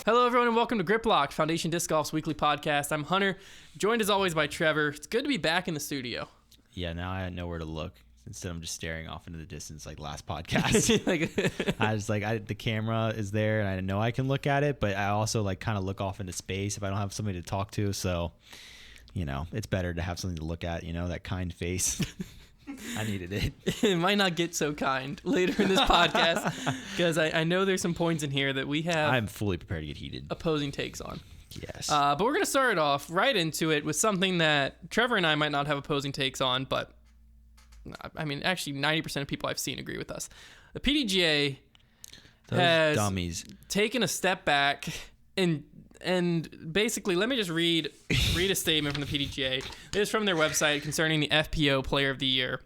Hello, everyone, and welcome to Grip Locked, Foundation Disc Golf's weekly podcast. I'm Hunter, joined as always by Trevor. It's good to be back in the studio. Yeah, now I know where to look. Instead, I'm just staring off into the distance like last podcast. The camera is there, and I know I can look at it, but I also kind of look off into space if I don't have somebody to talk to. So, it's better to have something to look at. That kind face. I needed it. It might not get so kind later in this podcast because I know there's some points in here that we have. I'm fully prepared to get heated. Opposing takes on. Yes. But we're going to start off right into it with something that Trevor and I might not have opposing takes on, but actually 90% of people I've seen agree with us. The PDGA has dummies taken a step back and basically, let me just read a statement from the PDGA. It is from their website concerning the FPO Player of the Year.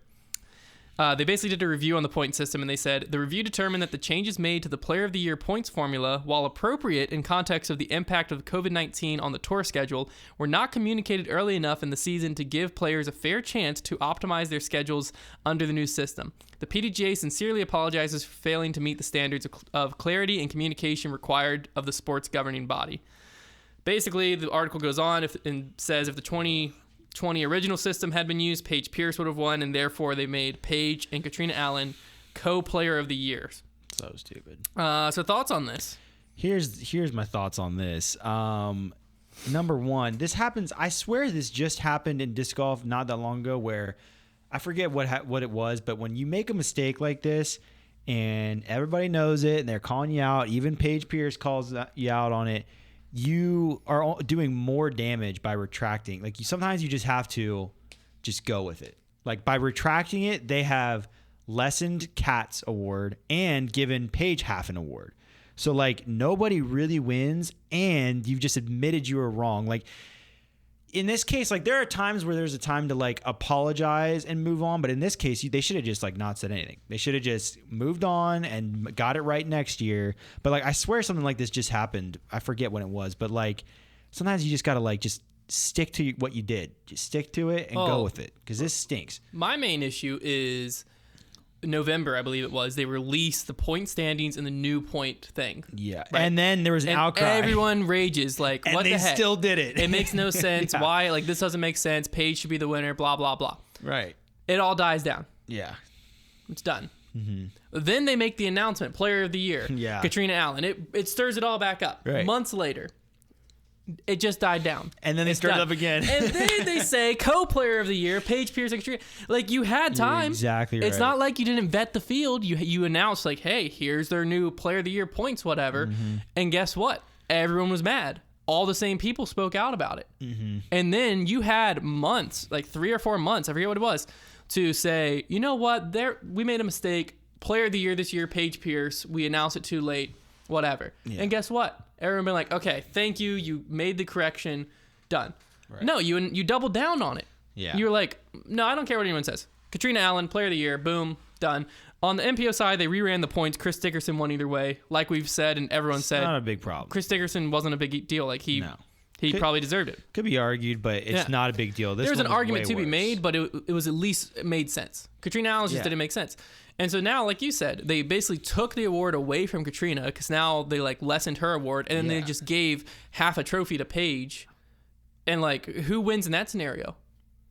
They basically did a review on the point system, and they said, the review determined that the changes made to the Player of the Year points formula, while appropriate in context of the impact of COVID-19 on the tour schedule, were not communicated early enough in the season to give players a fair chance to optimize their schedules under the new system. The PDGA sincerely apologizes for failing to meet the standards of clarity and communication required of the sport's governing body. Basically, the article goes on and says if the 2020 original system had been used, Paige Pierce would have won, and therefore they made Paige and Katrina Allen co-player of the year. So stupid. So thoughts on this? Here's my thoughts on this. Number one, this happens. I swear this just happened in disc golf not that long ago, where I forget what it was, but when you make a mistake like this and everybody knows it and they're calling you out, even Paige Pierce calls you out on it, you are doing more damage by retracting. Sometimes you just have to just go with it. By retracting it, they have lessened Cat's award and given Paige half an award. So nobody really wins, and you've just admitted you were wrong. In this case, there are times where there's a time to apologize and move on, but in this case, they should have just not said anything. They should have just moved on and got it right next year. But I swear something like this just happened. I forget when it was, but sometimes you just gotta just stick to what you did. Just stick to it and go with it, because this stinks. My main issue is November, I believe it was, they released the point standings and the new point thing. Yeah. Right? And then there was an outcry. Everyone rages what the heck? And they still did it. It makes no sense. Yeah. Why? This doesn't make sense. Paige should be the winner, blah, blah, blah. Right. It all dies down. Yeah. It's done. Mm-hmm. Then they make the announcement, Player of the Year. Yeah. Katrina Allen. It stirs it all back up. Right. Months later, it just died down. And then they stirred it up again. And then they say co-player of the year, Paige Pierce and Katrina. You had time. You're exactly right. It's not like you didn't vet the field. You announced hey, here's their new player of the year points, whatever. Mm-hmm. And guess what? Everyone was mad. All the same people spoke out about it. Mm-hmm. And then you had months, 3 or 4 months, I forget what it was, to say, you know what? We made a mistake. Player of the year this year, Paige Pierce. We announced it too late. Whatever. Yeah. And guess what? Everyone been okay, thank you. You made the correction. Done. Right. No, you doubled down on it. Yeah. You were no, I don't care what anyone says. Katrina Allen, Player of the Year. Boom. Done. On the MPO side, they reran the points. Chris Dickerson won either way. Like we've said and everyone said. Not a big problem. Chris Dickerson wasn't a big deal. He probably deserved it. Could be argued, but it's not a big deal. There's an argument to be made, but it was at least it made sense. Katrina Allen just didn't make sense. And so now, like you said, they basically took the award away from Katrina because now they lessened her award, and then they just gave half a trophy to Paige. And who wins in that scenario?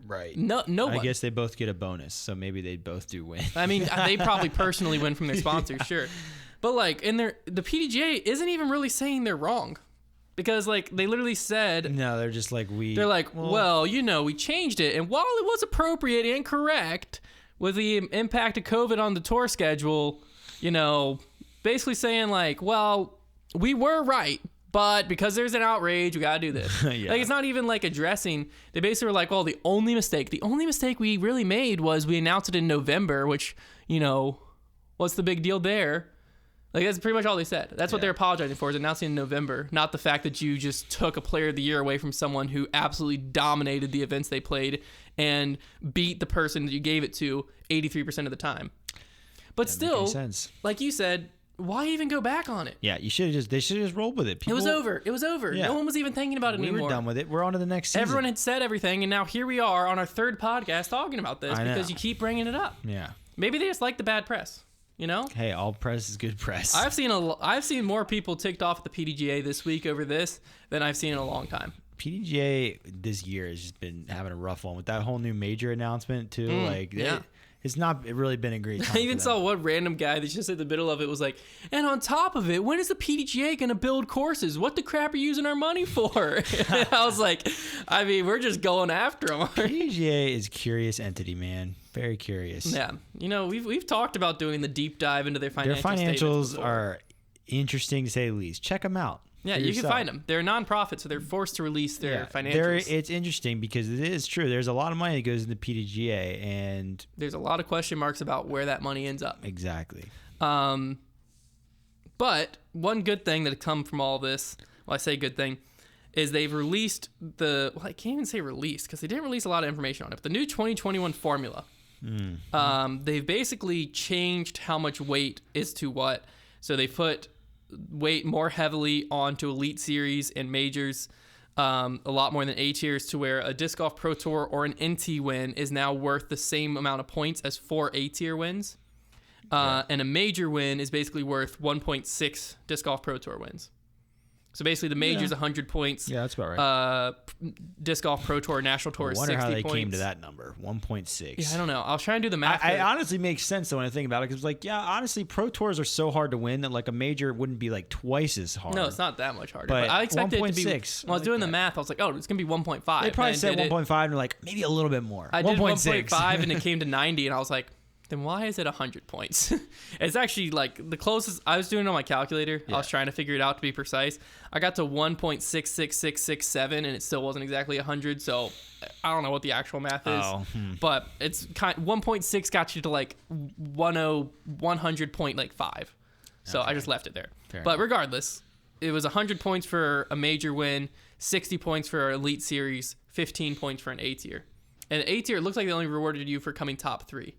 Right. No one. I guess they both get a bonus, so maybe they both do win. They probably personally win from their sponsors, sure. But the PDGA isn't even really saying they're wrong. Because they literally said... No, they're just we... They're well, we changed it. And while it was appropriate and correct with the impact of COVID on the tour schedule, basically saying well, we were right, but because there's an outrage, we got to do this. Yeah. It's not even addressing... They basically were well, the only mistake we really made was we announced it in November, which, what's the big deal there? That's pretty much all they said. That's what they're apologizing for, is announcing in November, not the fact that you just took a player of the year away from someone who absolutely dominated the events they played and beat the person that you gave it to 83% of the time. But still, like you said, why even go back on it? Yeah, they should have just rolled with it. It was over. Yeah. No one was even thinking about it anymore. We were done with it. We're on to the next season. Everyone had said everything, and now here we are on our third podcast talking about this because you keep bringing it up. Yeah. Maybe they just like the bad press. You know? Hey, all press is good press. I've seen more people ticked off at the PDGA this week over this than I've seen in a long time. PDGA this year has just been having a rough one with that whole new major announcement too. It's not really been a great time. I even saw one random guy that's just in the middle of it was like, and on top of it, when is the PDGA going to build courses? What the crap are you using our money for? I was like, I mean, we're just going after them. PDGA is a curious entity, man. Very curious. Yeah. You know, we've talked about doing the deep dive into their financials. Their financials are interesting to say the least. Check them out. Yeah, you can find them. They're a nonprofit, so they're forced to release their financials. It's interesting because it is true. There's a lot of money that goes into PDGA, and there's a lot of question marks about where that money ends up. Exactly. But one good thing that had come from all this, well, I say good thing, is they've released I can't even say released because they didn't release a lot of information on it, but the new 2021 formula. They've basically changed how much weight is to what. So they put weight more heavily onto Elite Series and Majors, a lot more than A tiers, to where a Disc Golf Pro Tour or an NT win is now worth the same amount of points as 4 A tier wins. And a major win is basically worth 1.6 Disc Golf Pro Tour wins. So basically, the major's 100 points. Yeah, that's about right. Disc Golf Pro Tour, National Tour is 60 points. I wonder how they came to that number, 1.6. Yeah, I don't know. I'll try and do the math. I honestly makes sense though when I think about it, because honestly, Pro Tours are so hard to win that like a major wouldn't be like twice as hard. No, it's not that much harder. But I expected it to be. When I was doing the math, I was like, oh, it's gonna be 1.5. They probably said 1.5 and like maybe a little bit more. I did 1.5 and it came to 90, and I was like, then why is it 100 points? It's actually like the closest. I was doing it on my calculator. Yeah. I was trying to figure it out to be precise. I got to 1.66667, and it still wasn't exactly 100. So I don't know what the actual math is. But it's 1.6 got you to like 100.5. So I just left it there. Fair enough. Regardless, it was 100 points for a major win, 60 points for an Elite Series, 15 points for an A tier. And A tier, it looks like they only rewarded you for coming top 3.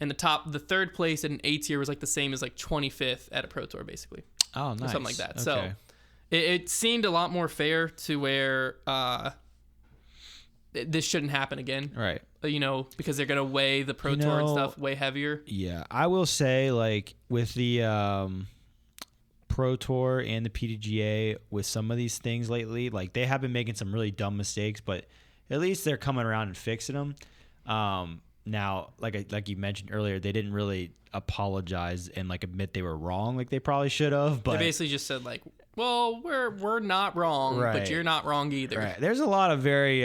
And the third place at an A tier was like the same as like 25th at a Pro Tour, basically. Oh, nice. Or something like that. Okay. So it seemed a lot more fair to where this shouldn't happen again. Right. You know, because they're going to weigh the Pro Tour and stuff way heavier. Yeah. I will say, like, with the Pro Tour and the PDGA, with some of these things lately, like, they have been making some really dumb mistakes, but at least they're coming around and fixing them. Now, like you mentioned earlier, they didn't really apologize and like admit they were wrong, like they probably should have. But they basically just said like, "Well, we're not wrong, but you're not wrong either." Right. There's a lot of very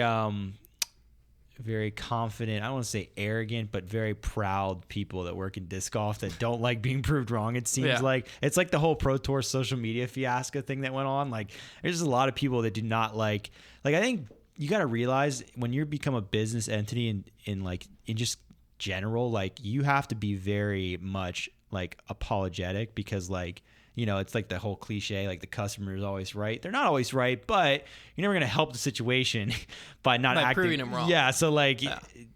confident, I don't want to say arrogant, but very proud people that work in disc golf that don't like being proved wrong. It seems like it's like the whole Pro Tour social media fiasco thing that went on. Like, there's just a lot of people that do not like. I think you got to realize when you become a business entity in just general, like, you have to be very much like apologetic, because like, you know, it's like the whole cliche, like the customer is always right. They're not always right, but you're never going to help the situation by proving them wrong. Yeah. So like, you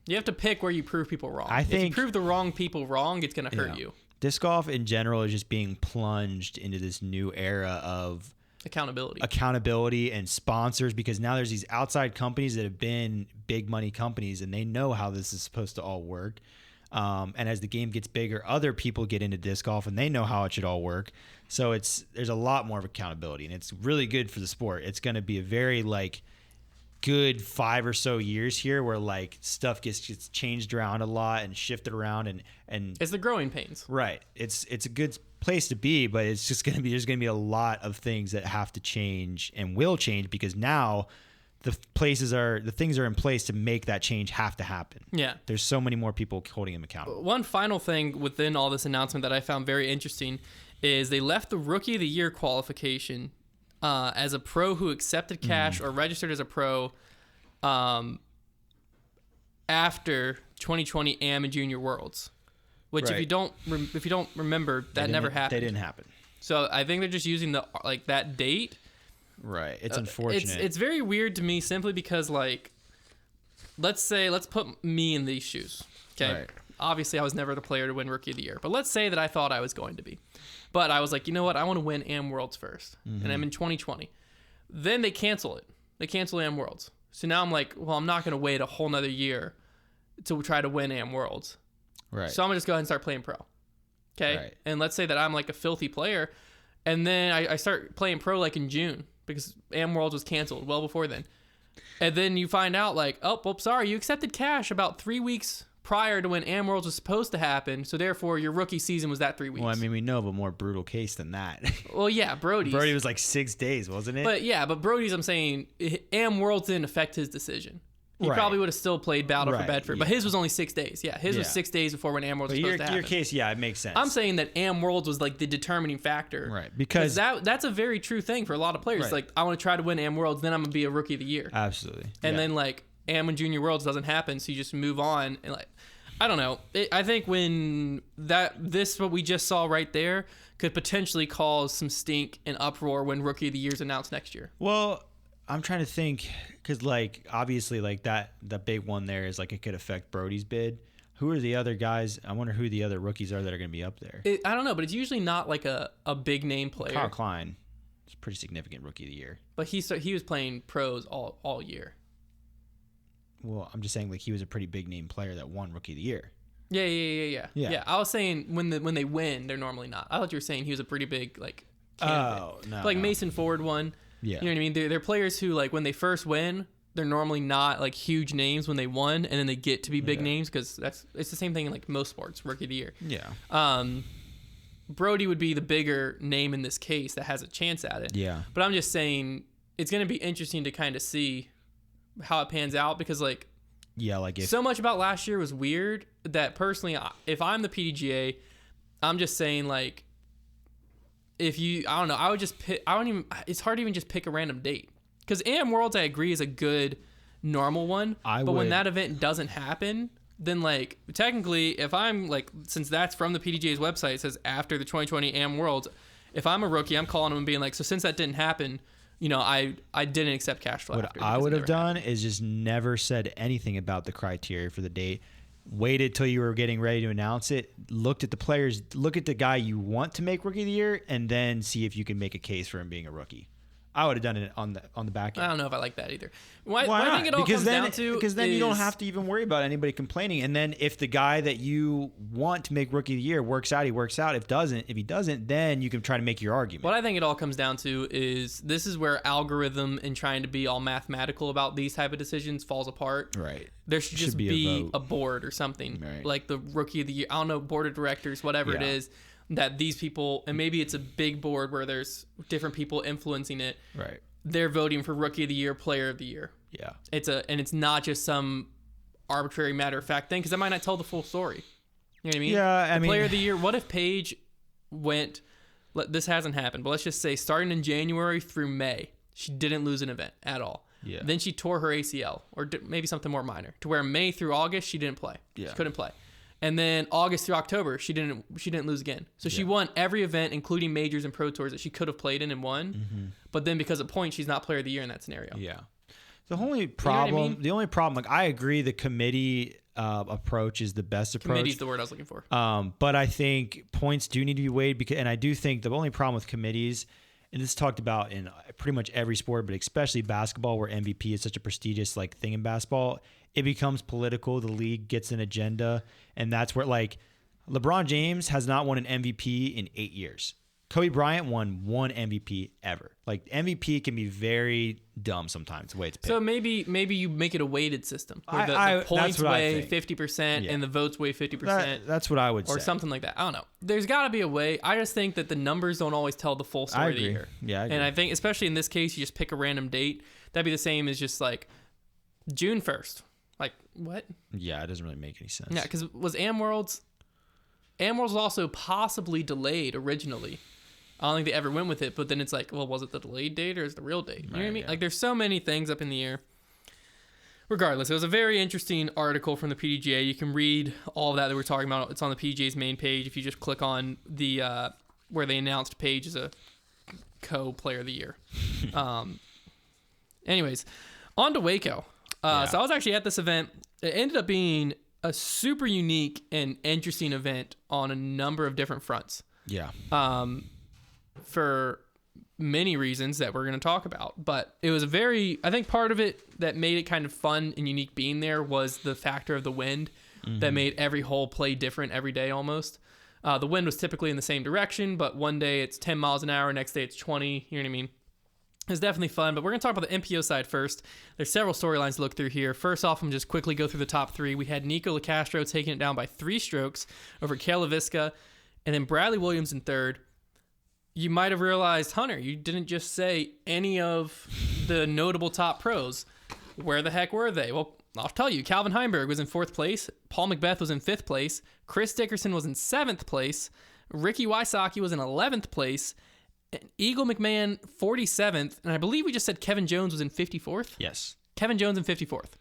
have to pick where you prove people wrong. I think if you prove the wrong people wrong, it's going to hurt you. Disc golf in general is just being plunged into this new era of accountability and sponsors, because now there's these outside companies that have been big money companies, and they know how this is supposed to all work. And as the game gets bigger, other people get into disc golf and they know how it should all work. So there's a lot more of accountability, and it's really good for the sport. It's going to be a very like good 5 or so years here where like stuff gets changed around a lot and shifted around, and it's the growing pains. Right. It's a good place to be, but it's just going to be, there's going to be a lot of things that have to change and will change, because now the things are in place to make that change have to happen. Yeah. There's so many more people holding them accountable. One final thing within all this announcement that I found very interesting is they left the Rookie of the Year qualification as a pro who accepted cash or registered as a pro after 2020 AM and Junior Worlds, which if you don't remember, that never happened. They didn't happen. So I think they're just using that date. Right. It's unfortunate. It's very weird to me, simply because like, let's put me in these shoes. Okay. Right. Obviously I was never the player to win Rookie of the Year, but let's say that I thought I was going to be. But I was like, you know what? I want to win AM Worlds first. Mm-hmm. And I'm in 2020. Then they cancel it. They cancel AM Worlds. So now I'm like, well, I'm not going to wait a whole nother year to try to win AM Worlds. Right. So I'm going to just go ahead and start playing pro. Okay. Right. And let's say that I'm like a filthy player. And then I start playing pro like in June because Am Worlds was canceled well before then. And then you find out like, oh, well, sorry, you accepted cash about 3 weeks prior to when Am Worlds was supposed to happen. So therefore, your rookie season was that 3 weeks. Well, I mean, we know of a more brutal case than that. Well, yeah, Brody's. Brody was like 6 days, wasn't it? But Brody's, I'm saying, Am Worlds didn't affect his decision. He Right. probably would have still played Battle for Right, Bedford, yeah. but his was only 6 days. Yeah, his was Yeah. 6 days before when Am Worlds was supposed to happen. Your case, yeah, it makes sense. I'm saying that Am Worlds was like the determining factor. Right, because that's a very true thing for a lot of players. Right. Like, I want to try to win Am Worlds, then I'm going to be a Rookie of the Year. Absolutely. And yeah. then, like, Am and Junior Worlds doesn't happen, so you just move on. And, like, I don't know. I think when what we just saw right there could potentially cause some stink and uproar when Rookie of the Year is announced next year. Well, I'm trying to think because, like, obviously, like the big one there is like it could affect Brody's bid. Who are the other guys? I wonder who the other rookies are that are going to be up there. I don't know, but it's usually not like a big name player. Kyle Klein is a pretty significant Rookie of the Year. But he was playing pros all year. Well, I'm just saying, like, he was a pretty big name player that won Rookie of the Year. Yeah. I was saying when they win, they're normally not. I thought you were saying he was a pretty big like candidate. Oh no, like no. Mason Ford won. Yeah, you know what I mean. They're players who like when they first win, they're normally not like huge names when they won, and then they get to be big names because it's the same thing in like most sports. Rookie of the Year. Yeah. Brody would be the bigger name in this case that has a chance at it. Yeah. But I'm just saying it's going to be interesting to kind of see how it pans out because like. Yeah, like if So much about last year was weird that personally, if I'm the PDGA, I'm just saying like, I don't know, I would just pick. It's hard to even just pick a random date because Am Worlds I agree is a good normal one. But when that event doesn't happen, then like technically, if I'm like, since that's from the PDGA's website, it says after the 2020 Am Worlds, if I'm a rookie, I'm calling them and being like, so since that didn't happen. You know, I didn't accept cash flow. What I would have done is just never said anything about the criteria for the date. Waited till you were getting ready to announce it. Looked at the players. Look at the guy you want to make Rookie of the Year, and then see if you can make a case for him being a rookie. I would have done it on the back end. I don't know if I like that either. Why not? I think it all comes down to because then you don't have to even worry about anybody complaining. And then if the guy that you want to make Rookie of the Year works out, he works out. If he doesn't, then you can try to make your argument. What I think it all comes down to is this is where algorithm and trying to be all mathematical about these type of decisions falls apart. Right. There should just be a board or something right. like the Rookie of the Year. I don't know, board of directors, whatever it is. That these people, and maybe it's a big board where there's different people influencing it. Right. They're voting for Rookie of the Year, Player of the Year. Yeah. It's not just some arbitrary matter of fact thing because that might not tell the full story. You know what I mean? Yeah, I mean, Player of the Year. What if Paige went? This hasn't happened, but let's just say starting in January through May, she didn't lose an event at all. Yeah. Then she tore her ACL, or maybe something more minor, to where May through August she didn't play. Yeah. She couldn't play. And then August through October, she didn't lose again. So she won every event, including majors and pro tours that she could have played in and won. Mm-hmm. But then because of points, she's not Player of the Year in that scenario. Yeah. The only problem, I mean? the only problem, like I agree, the committee approach is the best approach. Committee's the word I was looking for. But I think points do need to be weighed and I do think the only problem with committees, and this is talked about in pretty much every sport, but especially basketball, where MVP is such a prestigious like thing in basketball. It becomes political. The league gets an agenda, and that's where like LeBron James has not won an MVP in 8 years. Kobe Bryant won one MVP ever. Like MVP can be very dumb sometimes the way it's picked. So maybe you make it a weighted system where the points weigh 50% and the votes weigh 50%. That's what I would say. Or something like that. I don't know. There's got to be a way. I just think that the numbers don't always tell the full story of the year. Yeah, I agree. And I think, especially in this case, you just pick a random date. That'd be the same as just like June 1st. Like, what? Yeah, it doesn't really make any sense. Yeah, because was Am Worlds was also possibly delayed originally. I don't think they ever went with it, but then it's like, well, was it the delayed date or is it the real date? You know what I mean? Yeah. Like, there's so many things up in the air. Regardless, it was a very interesting article from the PDGA. You can read all of that we're talking about. It's on the PDGA's main page. If you just click on the where they announced Paige as a co-player of the year. Anyways, on to Waco. So I was actually at this event. It ended up being a super unique and interesting event on a number of different fronts. Yeah. For many reasons that we're going to talk about. But it was I think part of it that made it kind of fun and unique being there was the factor of the wind that made every hole play different every day almost. The wind was typically in the same direction, but one day it's 10 miles an hour, next day it's 20. You know what I mean? It's definitely fun, but we're going to talk about the MPO side first. There's several storylines to look through here. First off, I'm just quickly go through the top 3. We had Nico LaCastro taking it down by 3 strokes over Kale LaVisca, and then Bradley Williams in third. You might have realized, Hunter, you didn't just say any of the notable top pros. Where the heck were they? Well, I'll tell you. Calvin Heimberg was in 4th place. Paul Macbeth was in 5th place. Chris Dickerson was in 7th place. Ricky Wysocki was in 11th place. Eagle McMahon, 47th. And I believe we just said Kevin Jones was in 54th? Yes. Kevin Jones in 54th.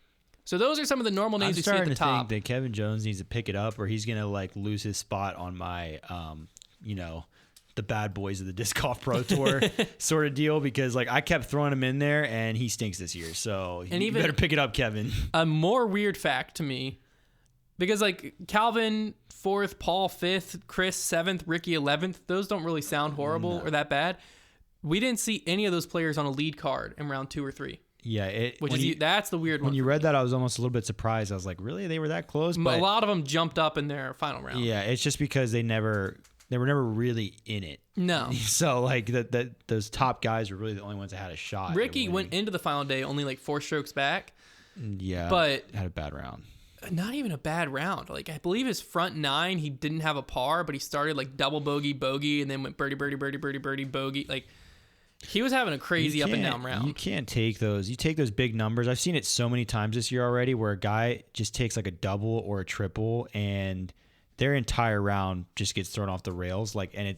So those are some of the normal names we see at the top. I'm starting to think that Kevin Jones needs to pick it up, or he's going to like lose his spot on my, the bad boys of the Disc Golf Pro Tour sort of deal, because like I kept throwing him in there and he stinks this year. So you better pick it up, Kevin. A more weird fact to me, because like Calvin 4th, Paul 5th, Chris 7th, Ricky 11th, those don't really sound horrible or that bad. We didn't see any of those players on a lead card in round 2 or 3. Yeah, that's the weird one. When you read that, I was almost a little bit surprised. I was like, really? They were that close? But a lot of them jumped up in their final round. Yeah, it's just because they were never really in it. No. So like those top guys were really the only ones that had a shot. Ricky went into the final day only like 4 strokes back. Yeah, but had a bad round. Not even a bad round. Like I believe his front 9, he didn't have a par, but he started like double bogey, and then went birdie, bogey. Like he was having a crazy up and down round. You can't take those. You take those big numbers. I've seen it so many times this year already, where a guy just takes like a double or a triple, and their entire round just gets thrown off the rails. Like, and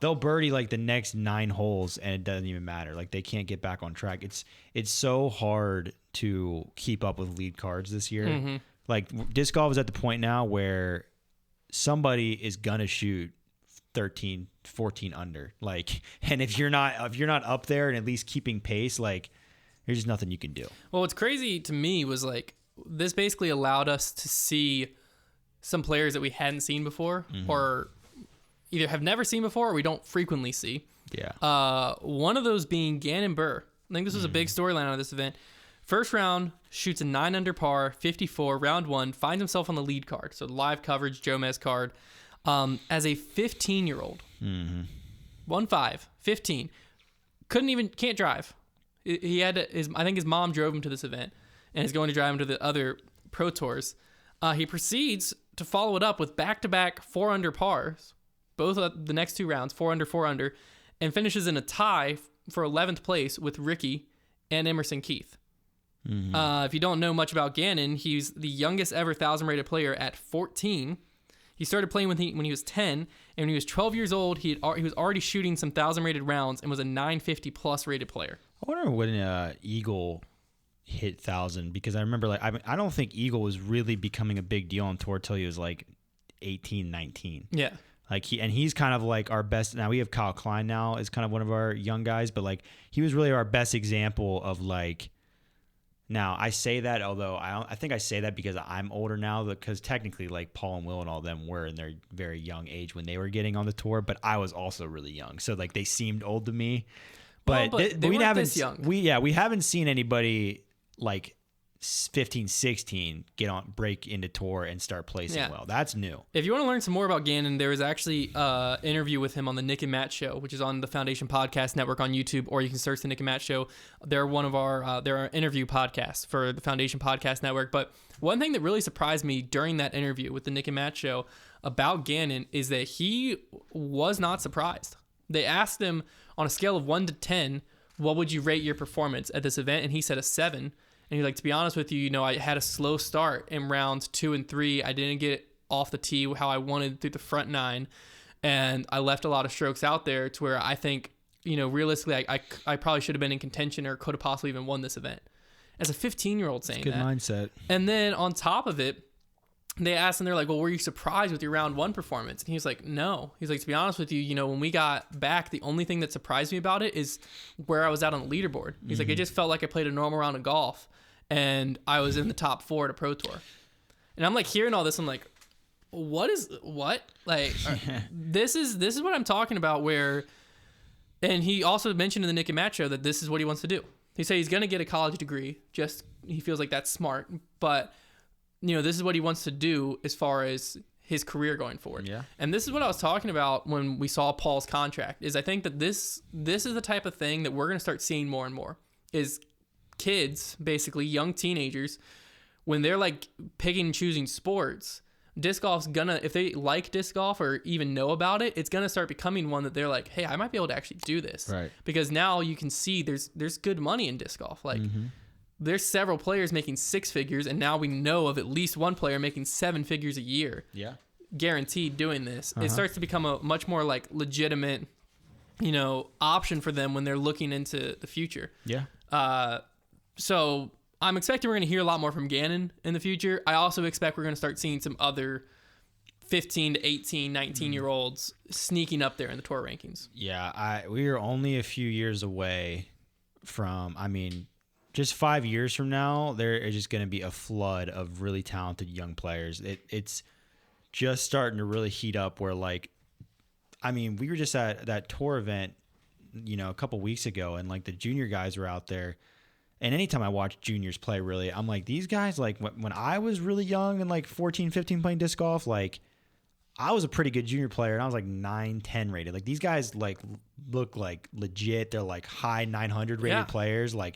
they'll birdie like the next 9 holes, and it doesn't even matter. Like they can't get back on track. It's so hard to keep up with lead cards this year. Mm-hmm. Like disc golf is at the point now where somebody is gonna shoot 13, 14 under. Like, and if you're not up there and at least keeping pace, like there's just nothing you can do. Well, what's crazy to me was like this basically allowed us to see some players that we hadn't seen before, mm-hmm. or either have never seen before or we don't frequently see. Yeah. One of those being Gannon Buhr. I think this was a big storyline out of this event. First round, shoots a 9 under par, 54, round 1, finds himself on the lead card. So live coverage, Joe Mez card. As a 15-year-old. Mm-hmm. 1-5, 15. Can't drive. He had to, I think his mom drove him to this event and is going to drive him to the other pro tours. He proceeds to follow it up with back-to-back 4 under pars, both of the next 2 rounds, 4 under, and finishes in a tie for 11th place with Ricky and Emerson Keith. Mm-hmm. If you don't know much about Gannon, he's the youngest ever 1,000-rated player at 14. He started playing when he was 10, and when he was 12 years old, he was already shooting some 1,000-rated rounds and was a 950-plus rated player. I wonder when Eagle hit 1,000, because I remember I don't think Eagle was really becoming a big deal on tour till he was like 18, 19. Yeah. Like he's kind of like our best. Now we have Kyle Klein now is kind of one of our young guys, but like he was really our best example of like. Now I say that, although I think I say that because I'm older now, because technically like Paul and Will and all of them were in their very young age when they were getting on the tour, but I was also really young, so like they seemed old to me. But, we haven't this young. We haven't seen anybody like 15, 16 break into tour and start placing well. That's new. If you want to learn some more about Gannon, there was actually an interview with him on the Nick and Matt Show, which is on the Foundation Podcast Network on YouTube, or you can search the Nick and Matt Show. They're one of our interview podcasts for the Foundation Podcast Network. But one thing that really surprised me during that interview with the Nick and Matt Show about Gannon is that he was not surprised. They asked him on a scale of 1 to 10, what would you rate your performance at this event? And he said a 7. And he's like, to be honest with you, I had a slow start in rounds 2 and 3. I didn't get off the tee how I wanted through the front 9. And I left a lot of strokes out there to where I think, realistically, I probably should have been in contention or could have possibly even won this event. As a 15-year-old saying good mindset. And then on top of it, they asked him, they're like, well, were you surprised with your round 1 performance? And he was like, no. He's like, to be honest with you, when we got back, the only thing that surprised me about it is where I was at on the leaderboard. He's like, it just felt like I played a normal round of golf and I was in the top 4 at a pro tour. And I'm like hearing all this, I'm like, what? Like, this is what I'm talking about where, and he also mentioned in the Nick and Matt Show that this is what he wants to do. He said he's going to get a college degree, just he feels like that's smart, but this is what he wants to do as far as his career going forward. Yeah. And this is what I was talking about when we saw Paul's contract, is I think that this is the type of thing that we're going to start seeing more and more, is kids, basically young teenagers, when they're like picking and choosing sports, disc golf's gonna, if they like disc golf or even know about it, it's gonna start becoming one that they're like, hey, I might be able to actually do this. Right. Because now you can see there's good money in disc golf. Like there's several players making 6 figures, and now we know of at least one player making 7 figures a year. Yeah. Guaranteed doing this. It starts to become a much more like legitimate, option for them when they're looking into the future. Yeah. So I'm expecting we're going to hear a lot more from Gannon in the future. I also expect we're going to start seeing some other 15 to 18, 19-year-olds sneaking up there in the tour rankings. Yeah, we are only a few years away from, just 5 years from now, there is just going to be a flood of really talented young players. It's just starting to really heat up where, we were just at that tour event, a couple weeks ago, and the junior guys were out there. And anytime I watch juniors play, really, I'm like, these guys, when I was really young and 14, 15 playing disc golf, I was a pretty good junior player, and I was 9, 10 rated. These guys look legit. They're high 900 rated players. It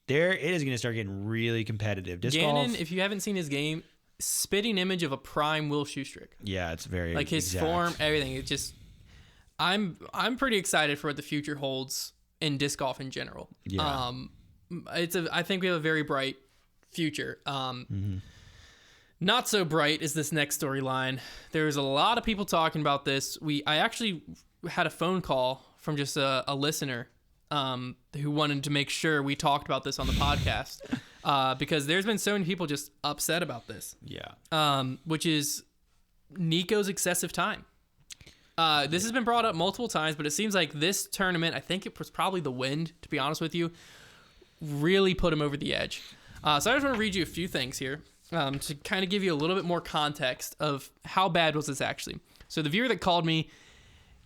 is going to start getting really competitive. Disc Gannon, golf, if you haven't seen his game, spitting image of a prime Will Shoestrick. Yeah, it's very his exact. form, everything. It just, I'm pretty excited for what the future holds in disc golf in general. Yeah. I think we have a very bright future. Not so bright is this next storyline. There's a lot of people talking about this. I actually had a phone call from just a listener who wanted to make sure we talked about this on the podcast because there's been so many people just upset about this. Yeah. Which is Nico's excessive time. This has been brought up multiple times, but it seems like this tournament, I think it was probably the wind, to be honest with you, really put him over the edge. So I just want to read you a few things here to kind of give you a little bit more context of how bad was this actually. So the viewer that called me,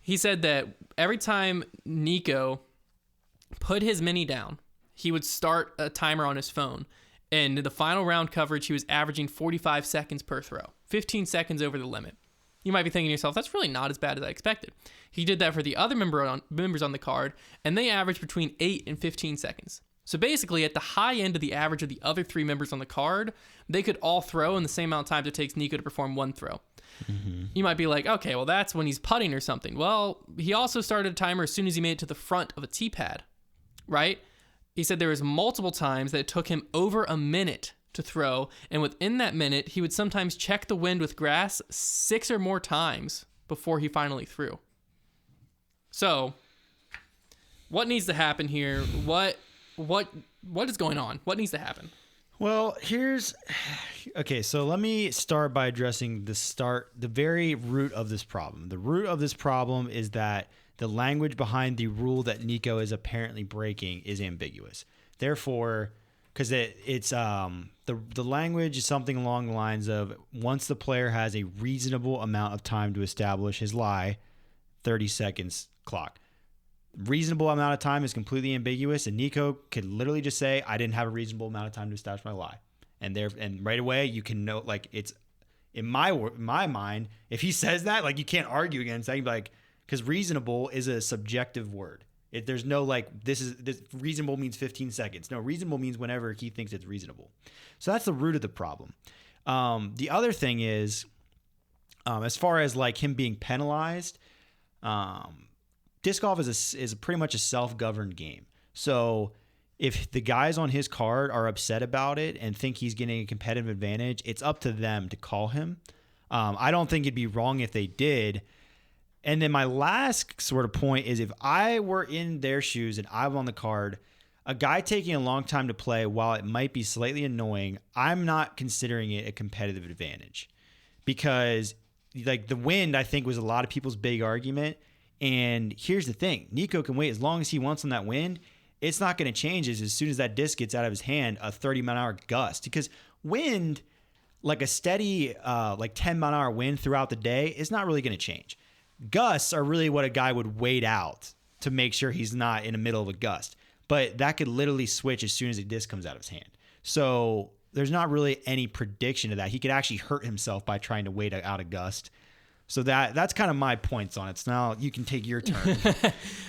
he said that every time Nico put his mini down, he would start a timer on his phone. And the final round coverage, he was averaging 45 seconds per throw, 15 seconds over the limit. You might be thinking to yourself, that's really not as bad as I expected. He did that for the other members on the card, and they averaged between 8 and 15 seconds. So basically, at the high end of the average of the other 3 members on the card, they could all throw in the same amount of time it takes Nico to perform one throw. You might be like, okay, well, that's when he's putting or something. Well, he also started a timer as soon as he made it to the front of a tee pad, right? He said there was multiple times that it took him over a minute to throw, and within that minute, he would sometimes check the wind with grass 6 or more times before he finally threw. So, what needs to happen here? What is going on? What needs to happen? Well, okay, so let me start by addressing the very root of this problem. The root of this problem is that the language behind the rule that Nico is apparently breaking is ambiguous. Therefore, because it's the language is something along the lines of once the player has a reasonable amount of time to establish his lie, 30 seconds clock. Reasonable amount of time is completely ambiguous, and Nico could literally just say, I didn't have a reasonable amount of time to establish my lie. And right away you can know, it's in my mind, if he says that, you can't argue against that. You'd be because reasonable is a subjective word. There's no this reasonable means 15 seconds. No, reasonable means whenever he thinks it's reasonable. So that's the root of the problem. The other thing is, as far as him being penalized, disc golf is pretty much a self-governed game. So if the guys on his card are upset about it and think he's getting a competitive advantage, it's up to them to call him. I don't think it'd be wrong if they did. And then my last sort of point is if I were in their shoes and I'm on the card, a guy taking a long time to play, while it might be slightly annoying, I'm not considering it a competitive advantage. Because the wind, I think, was a lot of people's big argument. And here's the thing. Nico can wait as long as he wants on that wind. It's not going to change as soon as that disc gets out of his hand, a 30-mile-an-hour gust. Because wind, a steady 10-mile-an-hour wind throughout the day, is not really going to change. Gusts are really what a guy would wait out to make sure he's not in the middle of a gust. But that could literally switch as soon as the disc comes out of his hand. So there's not really any prediction of that. He could actually hurt himself by trying to wait out a gust. So that's kind of my points on it. So now you can take your turn.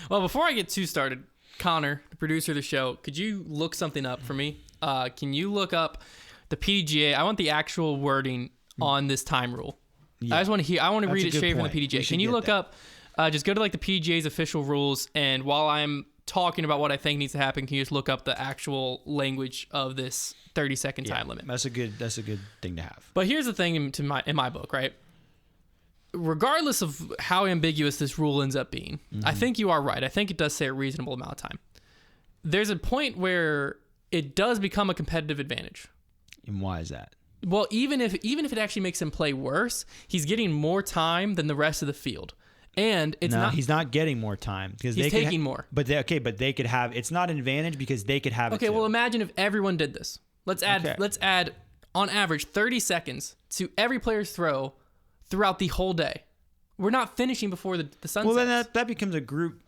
Well, before I get too started, Connor, the producer of the show, could you look something up for me? Can you look up the PDGA? I want the actual wording on this time rule. Yeah. I want to read it straight from the PDGA. Can you look up, just go to like the PDGA's official rules, and while I'm talking about what I think needs to happen, can you just look up the actual language of this 30-second time limit? That's a good thing to have. But here's the thing in my book, right? Regardless of how ambiguous this rule ends up being, I think you are right. I think it does say a reasonable amount of time. There's a point where it does become a competitive advantage. And why is that? Well, even if it actually makes him play worse, he's getting more time than the rest of the field. And he's not getting more time because he's taking more. But they could have. It's not an advantage because they could have. Okay, well, imagine if everyone did this. Let's add on average 30 seconds to every player's throw throughout the whole day. We're not finishing before the sun sets. Well, then that becomes a group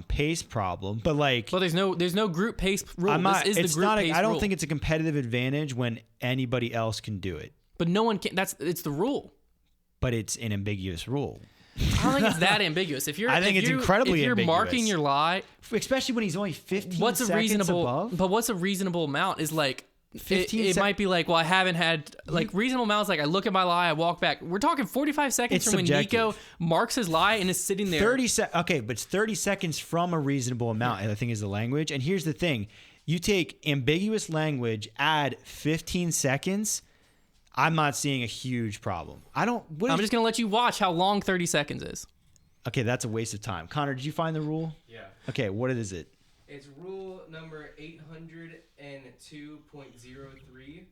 pace problem. But there's no group pace rule. I don't think it's a competitive advantage when anybody else can do it. But no one can. It's the rule. But it's an ambiguous rule. I don't think it's that ambiguous. It's incredibly ambiguous. If you're marking your lie, especially when he's only 15 seconds above. But what's a reasonable amount is like 15 it might be like, well, I haven't had reasonable amounts. Like I look at my lie, I walk back. We're talking 45 seconds from when Nico marks his lie and is sitting there. Okay, but it's 30 seconds from a reasonable amount, I think is the language. And here's the thing. You take ambiguous language, add 15 seconds. I'm not seeing a huge problem. I'm just going to let you watch how long 30 seconds is. Okay, that's a waste of time. Connor, did you find the rule? Yeah. Okay, what is it? It's rule number 802.03.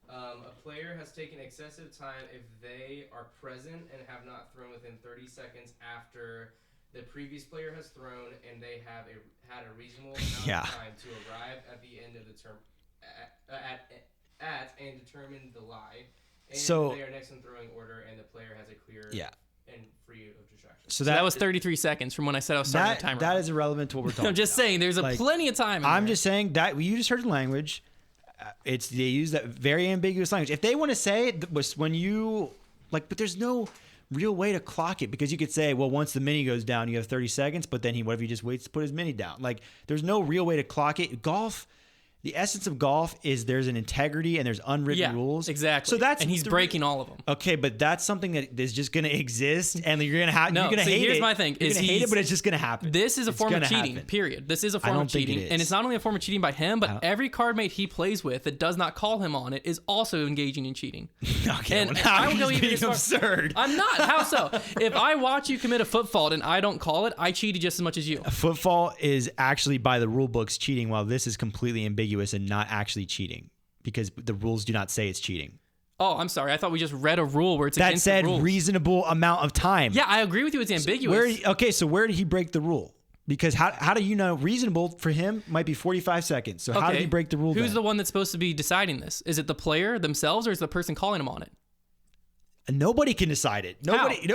A player has taken excessive time if they are present and have not thrown within 30 seconds after the previous player has thrown, and they have had a reasonable amount of time to arrive at the end of the term and determine the lie. And so they are next in throwing order, and the player has a clear and free of distractions. So that was 33 seconds from when I said I was starting the timer. That is irrelevant to what we're talking about. I'm just saying there's plenty of time. I'm just saying that you just heard the language. They use that very ambiguous language. If they want to say it was when you but there's no real way to clock it because you could say, well, once the mini goes down, you have 30 seconds. But then what if he just waits to put his mini down? There's no real way to clock it. Golf. The essence of golf is there's an integrity and there's unwritten rules. Exactly. So he's breaking all of them. Okay, but that's something that is just going to exist, and you're going to have. You're going to hate it. Here's my thing: you're going to hate it, but it's just going to happen. This is a form of cheating. Period. This is a form of cheating, and it's not only a form of cheating by him, but every card mate he plays with that does not call him on it is also engaging in cheating. Okay, and I will go even absurd. I'm not. How so? If I watch you commit a foot fault and I don't call it, I cheated just as much as you. A foot fault is actually by the rule books cheating, while this is completely ambiguous and not actually cheating because the rules do not say it's cheating. Oh, I'm sorry. I thought we just read a rule where it's against the rules. That said reasonable amount of time. Yeah, I agree with you. It's ambiguous. So where did he break the rule? Because how do you know reasonable for him might be 45 seconds. So how did he break the rule? Who's the one that's supposed to be deciding this? Is it the player themselves or is the person calling him on it? Nobody can decide it. Nobody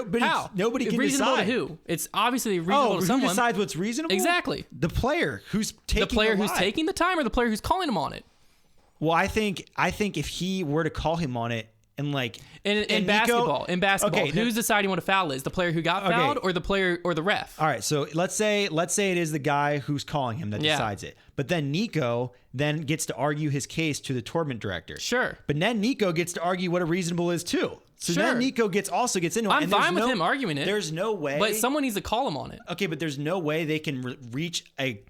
can reasonable decide. To who? It's obviously reasonable to someone. Who decides what's reasonable? Exactly. The player who's taking the time or the player who's calling him on it. Well, I think if he were to call him on it and in basketball, who's deciding what a foul is? The player who got fouled or the player or the ref? All right, so let's say it is the guy who's calling him that decides it. But then Nico then gets to argue his case to the tournament director. Sure. But then Nico gets to argue what a reasonable is too. So then Nico also gets into it. I'm fine with him arguing it. There's no way. But someone needs to call him on it. Okay, but there's no way they can reach a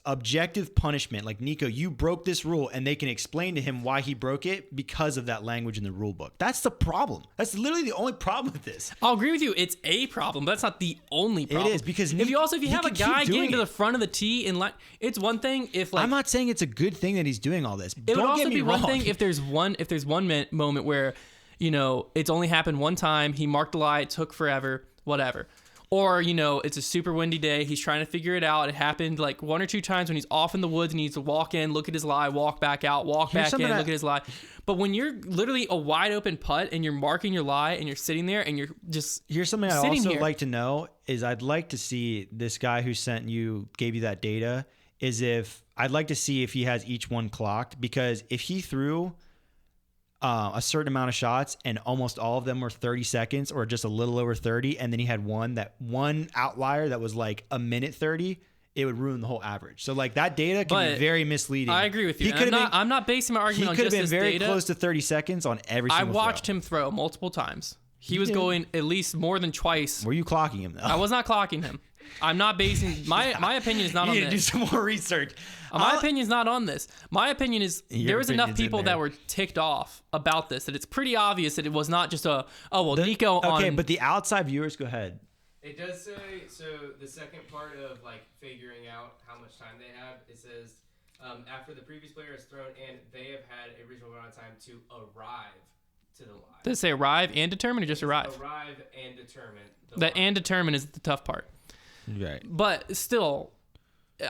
objective punishment. Like, Nico, you broke this rule, and they can explain to him why he broke it because of that language in the rule book. That's the problem. That's literally the only problem with this. I'll agree with you. It's a problem, but that's not the only problem. It is because if you have a guy getting to the front of the tee in line, it's one thing if I'm not saying it's a good thing that he's doing all this. It would also be one thing if there's one moment where, it's only happened one time. He marked the lie. It took forever. Whatever. Or, it's a super windy day. He's trying to figure it out. It happened like one or two times when he's off in the woods and he needs to walk in, look at his lie, walk back out, walk back in, look at his lie. But when you're literally a wide open putt and you're marking your lie and you're sitting there and you're just Here's something I'd also like to know is I'd like to see this guy who gave you that data I'd like to see if he has each one clocked, because if he threw a certain amount of shots, and almost all of them were 30 seconds or just a little over 30. And then he had one outlier that was like a minute 30. It would ruin the whole average. So like that data can be very misleading. I agree with you. I'm not basing my argument on just this data. He could have been very close to 30 seconds on every single throw. I watched him throw multiple times. He was going at least more than twice. Were you clocking him though? I was not clocking him. I'm not basing my opinion is not on this. You need to do some more research. My opinion is not on this. My opinion is there was enough people that were ticked off about this that it's pretty obvious that it was not just Nico on. Okay, but the outside viewers, go ahead. It does say, so the second part of like figuring out how much time they have, it says after the previous player has thrown in, they have had a reasonable amount of time to arrive to the line. Does it say arrive and determine or just arrive? Arrive and determine. The and determine is the tough part. Right. But still,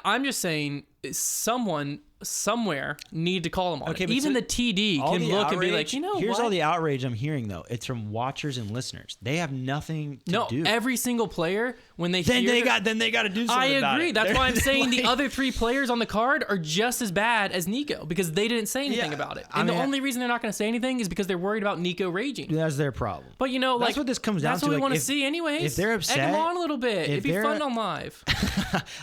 I'm just saying someone somewhere need to call him on it. Even the TD can look and be like, here's all the outrage I'm hearing though. It's from watchers and listeners. They have nothing to do. Every single player when they then they got to do something. I agree. About it. That's why I'm saying the other three players on the card are just as bad as Nico because they didn't say anything about it. And the only reason they're not going to say anything is because they're worried about Nico raging. That's their problem. But that's what this comes down to. That's what we want to see anyways. If they're upset, egg them on a little bit. It'd be fun on live.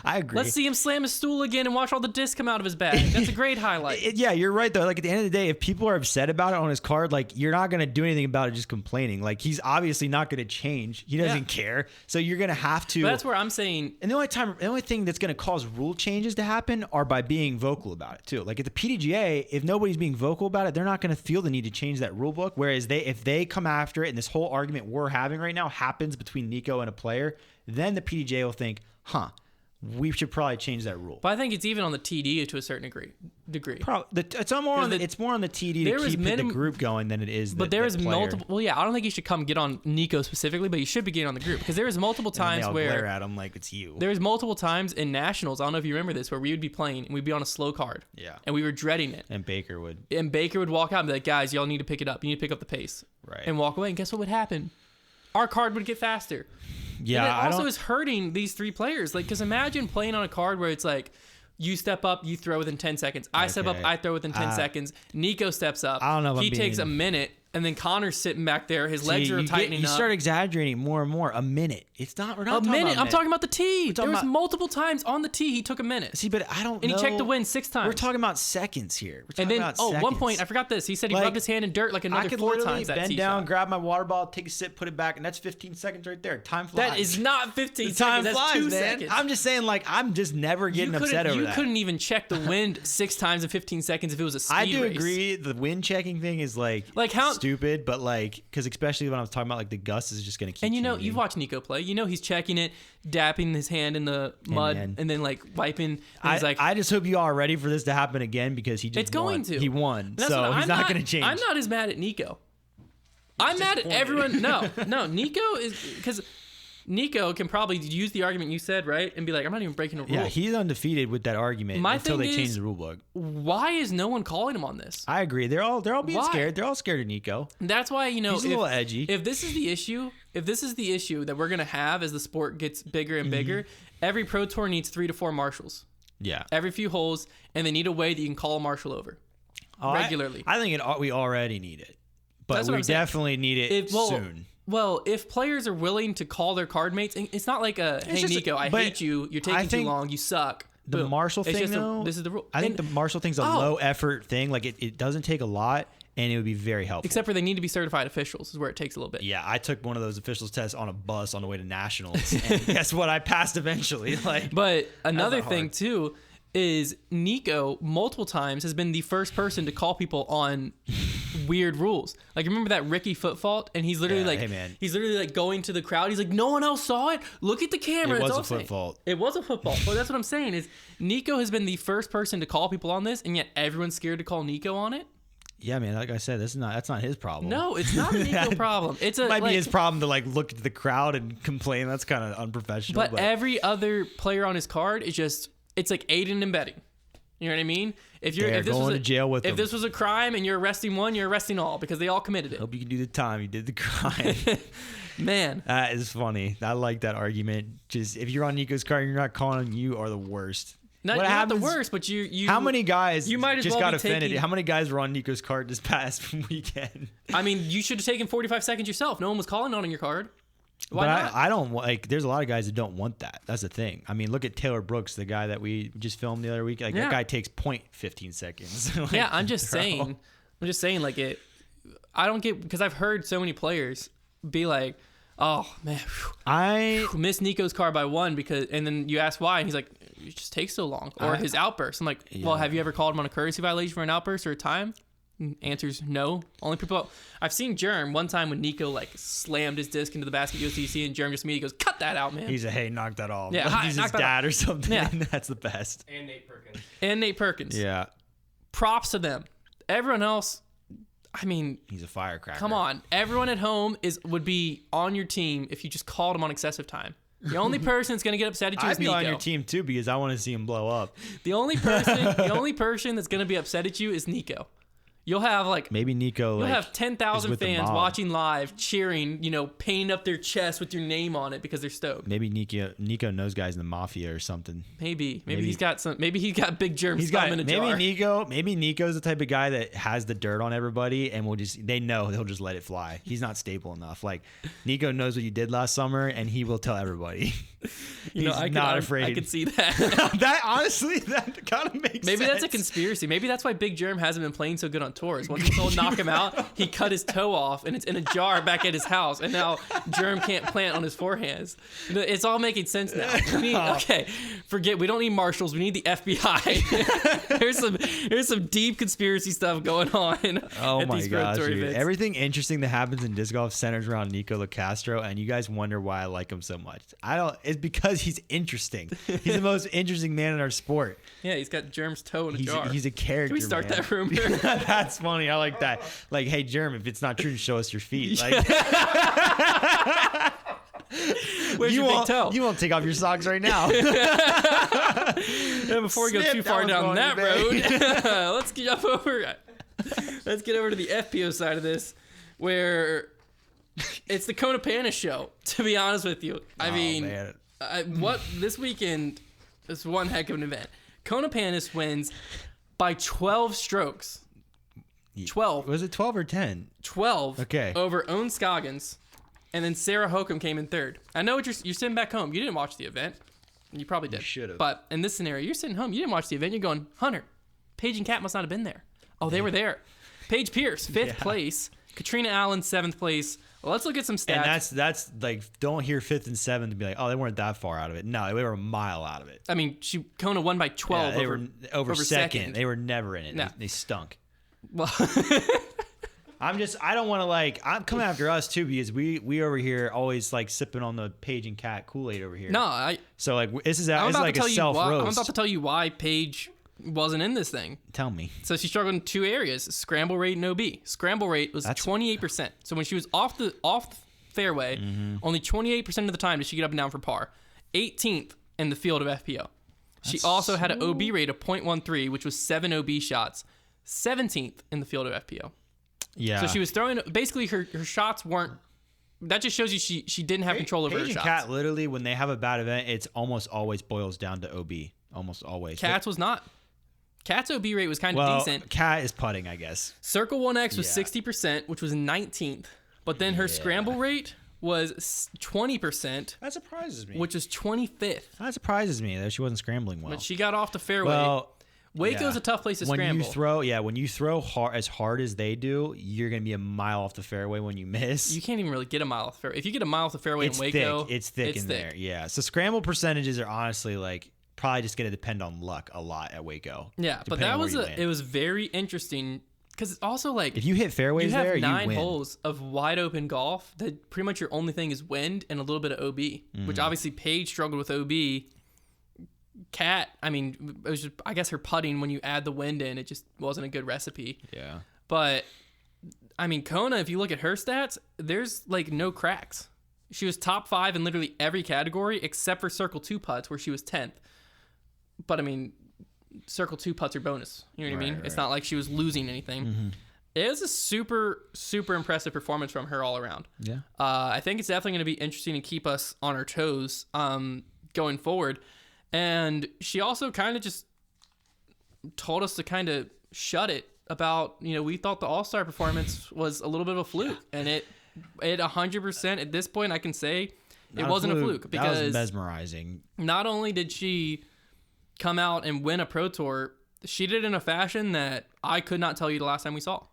I agree. Let's see him slam his stool again and watch all the discs come out of his bag. That's a great highlight. Yeah, you're right though. Like at the end of the day, if people are upset about it on his card, like you're not gonna do anything about it just complaining. Like he's obviously not gonna change. He doesn't care. So you're gonna have to. But that's where I'm saying. And the only thing that's gonna cause rule changes to happen are by being vocal about it too. Like at the PDGA, if nobody's being vocal about it, they're not gonna feel the need to change that rule book. Whereas if they come after it and this whole argument we're having right now happens between Nico and a player, then the PDGA will think, we should probably change that rule. But I think it's even on the TD to a certain degree. It's more on the TD to keep the group going than it is. But there is multiple. Well, yeah, I don't think you should come get on Nico specifically, but you should be getting on the group because there is multiple times where glare at him like it's you. There was multiple times in nationals. I don't know if you remember this, where we would be playing and we'd be on a slow card. Yeah. And we were dreading it. And Baker would walk out and be like, guys, y'all need to pick it up. You need to pick up the pace. Right. And walk away. And guess what would happen? Our card would get faster. Yeah, and it also is hurting these three players. Like, because imagine playing on a card where it's like, you step up, you throw within 10 seconds. I step up, I throw within 10 seconds. Nico steps up. I don't know. He takes a minute, and then Connor's sitting back there. His legs are tightening up. You start exaggerating more and more. A minute. It's not. We're not a minute. I'm talking about the tee. There was about multiple times on the tee he took a minute. See, but I don't know. And he checked the wind 6 times. We're talking about seconds here. And then, one point, I forgot this. He said he rubbed his hand in dirt like another 4 times that tee bend down, grab my water bottle, take a sip, put it back, and that's 15 seconds right there. Time flies. That is not 15 seconds. That's 2 seconds. I'm just saying, like, I'm just never getting upset over that. You couldn't even check the wind 6 times in 15 seconds if it was a speed race. I do agree. The wind checking thing is like how stupid, but like, because especially when I was talking about like the gust is just going to keep. And you've watched Nico play. He's checking it, dapping his hand in the mud, and then like wiping. I just hope you all are ready for this to happen again because he just it's going to. He won, so he's not going to change. I'm not as mad at Nico. I'm mad at everyone. No, Nico is because Nico can probably use the argument you said, right? And be like, I'm not even breaking a rule. Yeah, he's undefeated with that argument until they change the rule book. Why is no one calling him on this? I agree. They're all being scared. They're all scared of Nico. That's why, he's a little edgy. If this is the issue that we're going to have as the sport gets bigger and bigger, every pro tour needs 3 to 4 marshals. Yeah. Every few holes, and they need a way that you can call a marshal over regularly. I think we already need it. But we definitely need it soon. Well, if players are willing to call their card mates, it's not like hey, Nico, I hate you. You're taking too long. You suck. The marshal thing, though, this is the rule. I think the marshal thing's a low effort thing. Like it doesn't take a lot, and it would be very helpful. Except for they need to be certified officials, is where it takes a little bit. Yeah, I took one of those officials tests on a bus on the way to nationals, and guess what? I passed eventually. But another thing too is Nico multiple times has been the first person to call people on weird rules. Like, remember that Ricky foot fault? And he's literally he's literally like going to the crowd. He's like, no one else saw it. Look at the camera. It was a foot fault. It was a foot fault. But that's what I'm saying is Nico has been the first person to call people on this, and yet everyone's scared to call Nico on it. Yeah, man. Like I said, that's not his problem. No, it's not a Nico problem. It might be his problem to like look at the crowd and complain. That's kind of unprofessional. But every other player on his card is just. It's like aiding and abetting. You know what I mean? If this was a crime and you're arresting one, you're arresting all because they all committed it. Hope you can do the time. You did the crime. Man. That is funny. I like that argument. Just if you're on Nico's card and you're not calling, you are the worst. Not, What you're not the happens- worst, but you. How many guys You might as just well got be offended? taking- How many guys were on Nico's card this past weekend? I mean, you should have taken 45 seconds yourself. No one was calling on your card. Why But not? I don't like. There's a lot of guys that don't want that. That's the thing. I mean, look at Taylor Brooks, the guy that we just filmed the other week. Like Yeah. that guy takes 0.15 seconds. Like, Yeah, I'm just bro. saying. I'm just saying, like it. I don't get because I've heard so many players be like, "Oh man, I missed Nico's car by 1 because," and then you ask why, and he's like, "It just takes so long." Or his outburst. I'm like, "Well, have you ever called him on a courtesy violation for an outburst or a time?" And answers no. Only people I've seen Germ one time when Nico like slammed his disc into the basket USDC, and Germ just immediately goes, "Cut that out, man." he's a hey, knock that off. Yeah, Like, hi, he's knock his that dad or something. Yeah. That's the best. And Nate Perkins. And Nate Perkins. Yeah, Props to them. Everyone else, I mean, he's a firecracker. come on. Everyone at home would be on your team if you just called him on excessive time. The only person that's gonna get upset at you I'd is be Nico. on your team too because I want to see him blow up. The only person that's gonna be upset at you is Nico. You'll have like Maybe Nico. you'll Like, have is 10,000 with the fans mob. watching live, cheering, painting up their chest with your name on it because they're stoked. Maybe Nico knows guys in the Mafia or something. Maybe he's got some. Maybe he's got big germs He's got in a maybe jar. Nico. Maybe Nico's the type of guy that has the dirt on everybody, and they know he'll just let it fly. He's not stable enough. Like Nico knows what you did last summer, and he will tell everybody. He's not afraid. I could see that. That honestly, that kind of makes Maybe sense. that's a conspiracy. Maybe that's why Big Germ hasn't been playing so good on tours. Once he told knock him out, he cut his toe off and it's in a jar back at his house. And now Germ can't plant on his forehands. It's all making sense now. We don't need marshals. We need the FBI. Here's some deep conspiracy stuff going on. Oh at my these Pro gosh, Tour dude. events. Everything interesting that happens in disc golf centers around Nico LaCastro, and you guys wonder why I like him so much. It's because he's interesting. He's the most interesting man in our sport. Yeah, he's got Germ's toe in a jar. He's a character. Can we start man. that rumor? That's funny. I like that. Like, hey, Germ, if it's not true, show us your feet. Like, Where's your big toe? You won't take off your socks right now. And before we go Snip, too that far one's down going that to bed. road, let's get over. Let's get over to the FPO side of this, where it's the Kona Panis show. To be honest with you, I mean, man. what this weekend is one heck of an event. Kona Panis wins by 12 strokes. 12. Was it 12 or 10? 12 Okay. over Owen Scoggins, and then Sarah Hokum came in third. I know what you're sitting back home. You didn't watch the event. You probably did. You should've. But in this scenario, you're sitting home. You didn't watch the event. You're going, Hunter, Paige and Cat must not have been there. Oh, they were there. Paige Pierce, 5th place. Katrina Allen, 7th place. Well, let's look at some stats. And that's like, don't hear 5th and 7th and be like, oh, they weren't that far out of it. No, they were a mile out of it. I mean, Kona won by 12 Yeah, they over, were over second. They were never in it. No. They stunk. Well, I don't want to I'm coming after us too because we over here always like sipping on the Paige and Cat Kool-Aid over here. no, So like this is I'm about like to a tell you self why. roast. I'm about to tell you why Paige wasn't in this thing. Tell me. So she struggled in 2 areas: scramble rate and OB. Scramble rate was That's- 28%. So when she was off the fairway, Mm-hmm. only 28% of the time did she get up and down for par. 18th in the field of FPO. She also had an OB rate of 0.13, which was 7 OB shots. 17th in the field of FPO. Yeah. So she was throwing. Basically, her shots weren't. That just shows you she didn't have control over her Paige and shots. Cat literally when they have a bad event, it's almost always boils down to OB. Almost always. Cat's was not. Cat's OB rate was kind of well, decent. Cat is putting, I guess. Circle 1X was Yeah. 60%, which was 19th. But then her scramble rate was 20%, That surprises me. which is 25th. That surprises me that she wasn't scrambling well. But she got off the fairway. well, Waco's yeah. a tough place to when scramble. you throw as hard as they do, you're gonna be a mile off the fairway when you miss. You can't even really get a mile off the fairway. If you get a mile off the fairway it's in Waco, thick. It's thick in there. Yeah. So scramble percentages are honestly like probably just gonna depend on luck a lot at Waco. Yeah, but depending that on where was you land. it was very interesting because it's also like If you hit fairways you have there, 9 you win. holes of wide open golf that pretty much your only thing is wind and a little bit of OB, which Mm. obviously Paige struggled with OB. Cat, I mean, it was just, I guess her putting when you add the wind in, it just wasn't a good recipe. Yeah. But I mean, Kona, if you look at her stats, there's like no cracks. She was top 5 in literally every category except for Circle 2 putts where she was 10th. But I mean, Circle 2 putts are bonus. You know what I mean? Right. It's not like she was losing anything. It was a super, super impressive performance from her all around. Yeah. I think it's definitely going to be interesting to keep us on our toes going forward. And she also kind of just told us to kind of shut it about, we thought the All-Star performance was a little bit of a fluke. And it 100% at this point I can say it wasn't a fluke because that was mesmerizing. Not only did she come out and win a Pro Tour, she did it in a fashion that I could not tell you the last time we saw.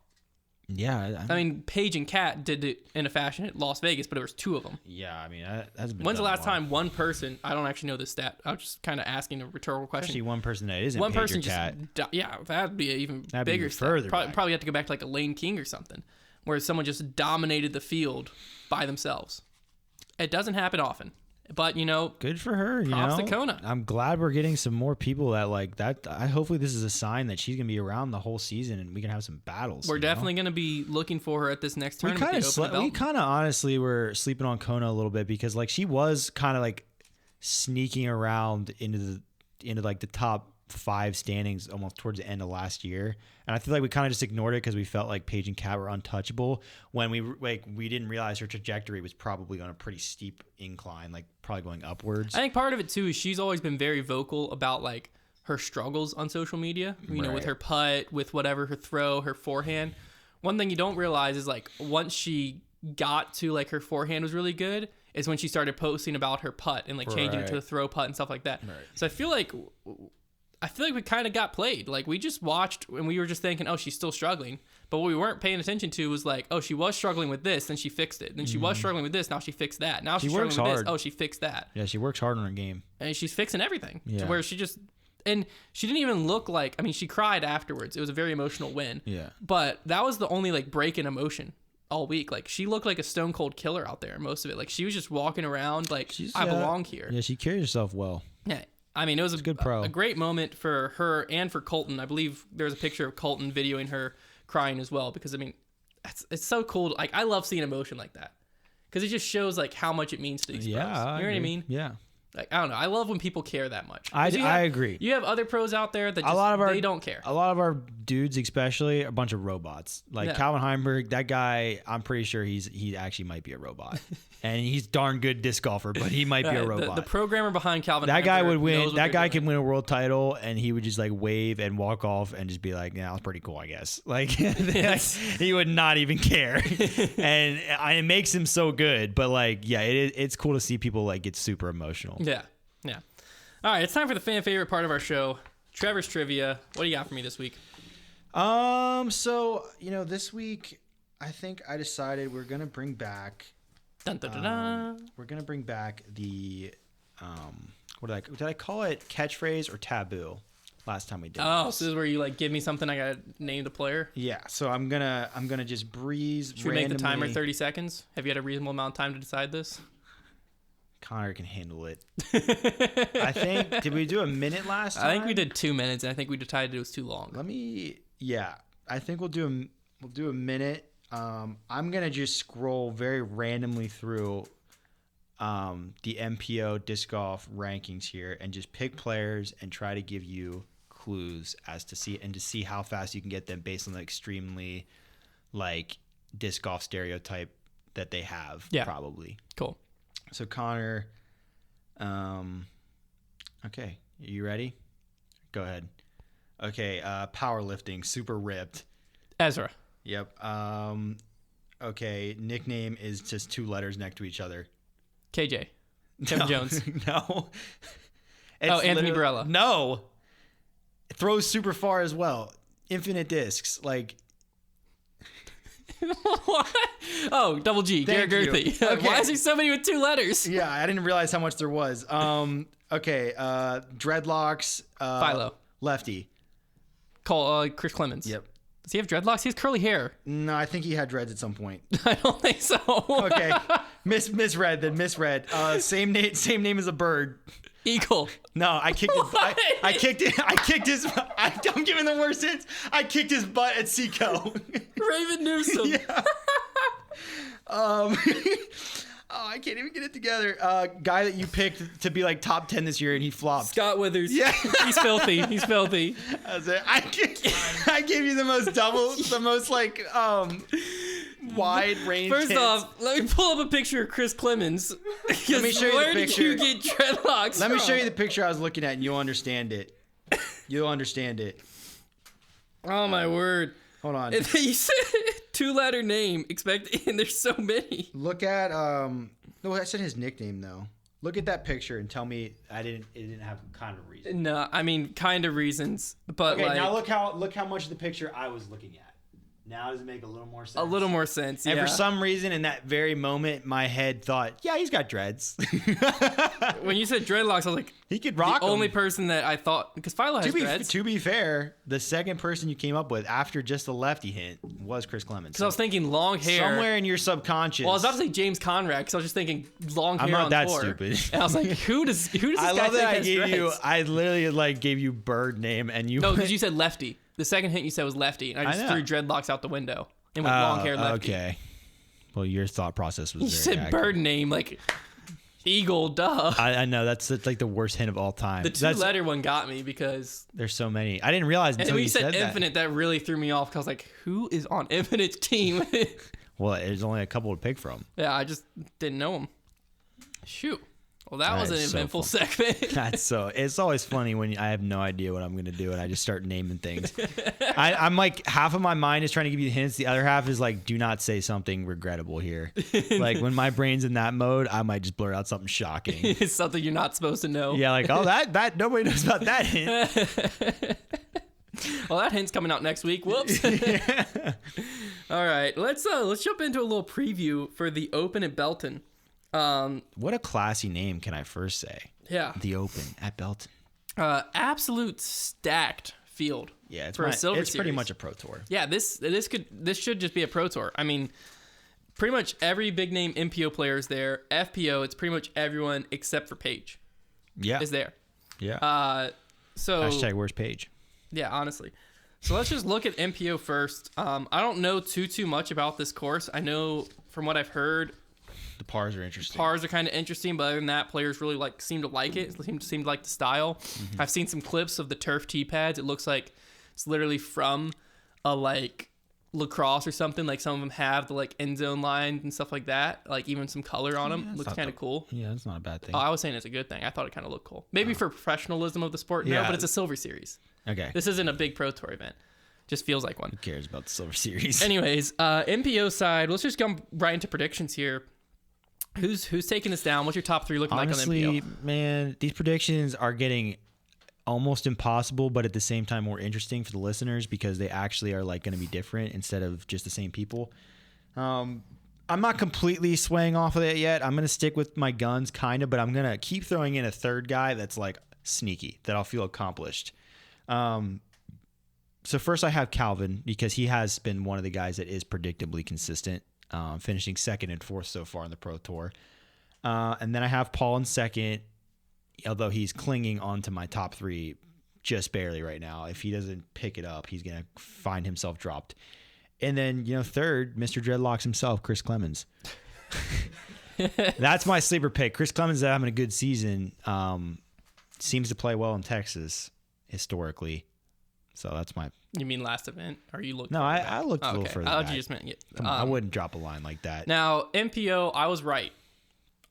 Yeah. I mean, Paige and Cat did it in a fashion at Las Vegas, but there was 2 of them. Yeah, I mean, that's been When's the last time one person, I don't actually know this stat, I was just kind of asking a rhetorical question. Actually, one person that isn't one Paige person or Cat. that'd be an even That'd bigger be further stat. back. Probably have to go back to like a Lane King or something, where someone just dominated the field by themselves. It doesn't happen often. But, good for her. Props to Kona. I'm glad we're getting some more people that like that. Hopefully this is a sign that she's going to be around the whole season and we can have some battles. We're definitely going to be looking for her at this next tournament. We kind of honestly were sleeping on Kona a little bit because like she was kind of like sneaking around into like the top 5 standings almost towards the end of last year. And I feel like we kind of just ignored it because we felt like Paige and Cat were untouchable when we didn't realize her trajectory was probably on a pretty steep incline, like probably going upwards. I think part of it too is she's always been very vocal about like her struggles on social media, with her putt, with whatever, her throw, her forehand. One thing you don't realize is like once she got to like her forehand was really good is when she started posting about her putt and like changing it to the throw putt and stuff like that. Right. So I feel like we kind of got played. Like we just watched and we were just thinking, oh, she's still struggling. But what we weren't paying attention to was like, oh, she was struggling with this, then she fixed it. Then she was struggling with this, now she fixed that. Now she's struggling with this, oh, she fixed that. Yeah, she works hard on her game. And she's fixing everything. Yeah. To where she just, and she didn't even look like, I mean, she cried afterwards. It was a very emotional win. Yeah. But that was the only like break in emotion all week. Like she looked like a stone cold killer out there most of it. Like she was just walking around like, I belong here. Yeah, she carries herself well. Yeah. I mean, it was a great moment for her and for Colton. I believe there's a picture of Colton videoing her crying as well because, I mean, it's so cool. Like, I love seeing emotion like that because it just shows, like, how much it means to these pros. You know what I mean? Yeah. Like, I don't know. I love when people care that much. I agree. You have other pros out there that just, they don't care. A lot of our dudes, especially, are a bunch of robots. Like Calvin Heimberg, that guy, I'm pretty sure he actually might be a robot. And he's darn good disc golfer, but he might be a robot. The programmer behind Calvin that Heimberg guy would win. That guy can win a world title, and he would just like wave and walk off and just be like, "Yeah, that's pretty cool, I guess." Like he would not even care, and it makes him so good. But like, yeah, it's cool to see people like get super emotional. Yeah. All right, it's time for the fan favorite part of our show, Trevor's Trivia. What do you got for me this week? So this week, I think I decided we're gonna bring back. Dun, dun, dun, dun. We're gonna bring back the what did I call it? Catchphrase or taboo? Last time we did. Oh, so this is where you like give me something, I gotta name the player. Yeah. So I'm gonna just breeze. Should we make the timer 30 seconds? Have you had a reasonable amount of time to decide this? Connor can handle it. I think. Did we do a minute last time? I think we did 2 minutes, and I think we decided it was too long. I think we'll do a minute. I'm gonna just scroll very randomly through the MPO disc golf rankings here and just pick players and try to give you clues as to see how fast you can get them based on the extremely like disc golf stereotype that they have. Yeah. Probably. Cool. So Connor, okay, you ready? Go ahead. Okay, powerlifting, super ripped. Ezra. Yep. Okay, nickname is just 2 letters next to each other. KJ. Kevin Jones. No. Anthony Barella. No. It throws super far as well. Infinite discs, like. What? Oh, double G. Garrett Gerthy. Okay. Why is there so many with 2 letters? Yeah, I didn't realize how much there was. Okay. Dreadlocks. Philo. Lefty. Chris Clemons. Yep. Does he have dreadlocks? He has curly hair. No, I think he had dreads at some point. I don't think so. Okay. Misread. Same name as a bird. Eagle. No, I kicked his I'm giving the worst hits. I kicked his butt at Seco. Raven Newsom. Yeah. I can't even get it together. Guy that you picked to be like top 10 this year and he flopped. Scott Withers. Yeah. He's filthy. That's it. I gave you the most like wide range. First hints. off, let me pull up a picture of Chris Clemons. Let me show you Where the picture. did you get dreadlocks Let me show from? you the picture I was looking at, and you'll understand it. You'll understand it. Oh my word. Hold on. And then you said 2-letter name. And there's so many. Look at no, I said his nickname though. Look at that picture and tell me it didn't have kind of reason. No, I mean kind of reasons, but Okay, like now look how much of the picture I was looking at. Now does it make a little more sense? a little more sense. And yeah. for some reason, in that very moment, my head thought, "Yeah, he's got dreads. When you said dreadlocks, I was like, He could rock the 'em." only person that I thought, because Philo has dreads. To be fair, the second person you came up with after just the lefty hint was Chris Clemon. Because I was thinking long hair. Somewhere in your subconscious. Well, I was about to say James Conrad because I was just thinking long hair. I'm not on that tour. stupid. And I was like, who does this I guy love think that I has gave you. dreads? I literally like gave you bird name, and you. No, because you said lefty. The second hint you said was lefty, and I just know. threw dreadlocks out the window and went long hair lefty. Okay. Well, your thought process was. You very said accurate. bird name like eagle, duh. I know that's like the worst hint of all time. The 2-letter one got me because. There's so many. I didn't realize And until when you you said that. Infinite, that really threw me off because I was like, who is on Infinite's team? Well, there's only a couple to pick from. Yeah, I just didn't know him. Shoot. Well, that was an is so eventful fun. segment. That's so. It's always funny when I have no idea what I'm gonna do and I just start naming things. I'm like half of my mind is trying to give you hints. The other half is like, do not say something regrettable here. Like when my brain's in that mode, I might just blurt out something shocking. It's something you're not supposed to know. Yeah, like that nobody knows about that hint. Well, that hint's coming out next week. Whoops. All right, let's jump into a little preview for the Open at Belton. What a classy name, can I first say? Yeah. The Open at Belton. Absolute stacked field. Yeah, for a Silver it's pretty Series. much a pro tour. Yeah, this should just be a pro tour. I mean, pretty much every big name MPO player is there. FPO, it's pretty much everyone except for Paige Yeah. is there. Yeah. So Hashtag where's Paige? yeah, honestly. So let's just look at MPO first. I don't know too much about this course. I know from what I've heard, The pars are interesting. pars are kind of interesting, but other than that, players really seem to like it. Seem to like the style. Mm-hmm. I've seen some clips of the turf tee pads. It looks like it's literally from a lacrosse or something. Like some of them have the end zone lines and stuff like that. Like even some color on them. that's Looks not kind of cool. Yeah, that's not a bad thing. Oh, I was saying it's a good thing. I thought it kind of looked cool. Maybe for professionalism of the sport, no, Yeah. but it's a Silver Series. Okay. This isn't a big pro tour event. Just feels like one. Who cares about the Silver Series? Anyways, MPO side, let's just come right into predictions here. Who's taking this down? What's your top 3 looking Honestly, like on MPO? man, these predictions are getting almost impossible, but at the same time more interesting for the listeners because they actually are going to be different instead of just the same people. I'm not completely swaying off of it yet. I'm going to stick with my guns kind of, but I'm going to keep throwing in a third guy that's sneaky, that I'll feel accomplished. So first I have Calvin because he has been one of the guys that is predictably consistent, finishing 2nd and 4th so far on the Pro Tour. And then I have Paul in 2nd, although he's clinging on to my top 3 just barely right now. If he doesn't pick it up, he's going to find himself dropped. And then, 3rd, Mr. Dreadlocks himself, Chris Clemons. That's my sleeper pick. Chris Clemons is having a good season. Seems to play well in Texas historically. So that's my... You mean last event? Or you looked? No, I looked a little okay. further I back. just meant I wouldn't drop a line like that. Now MPO, I was right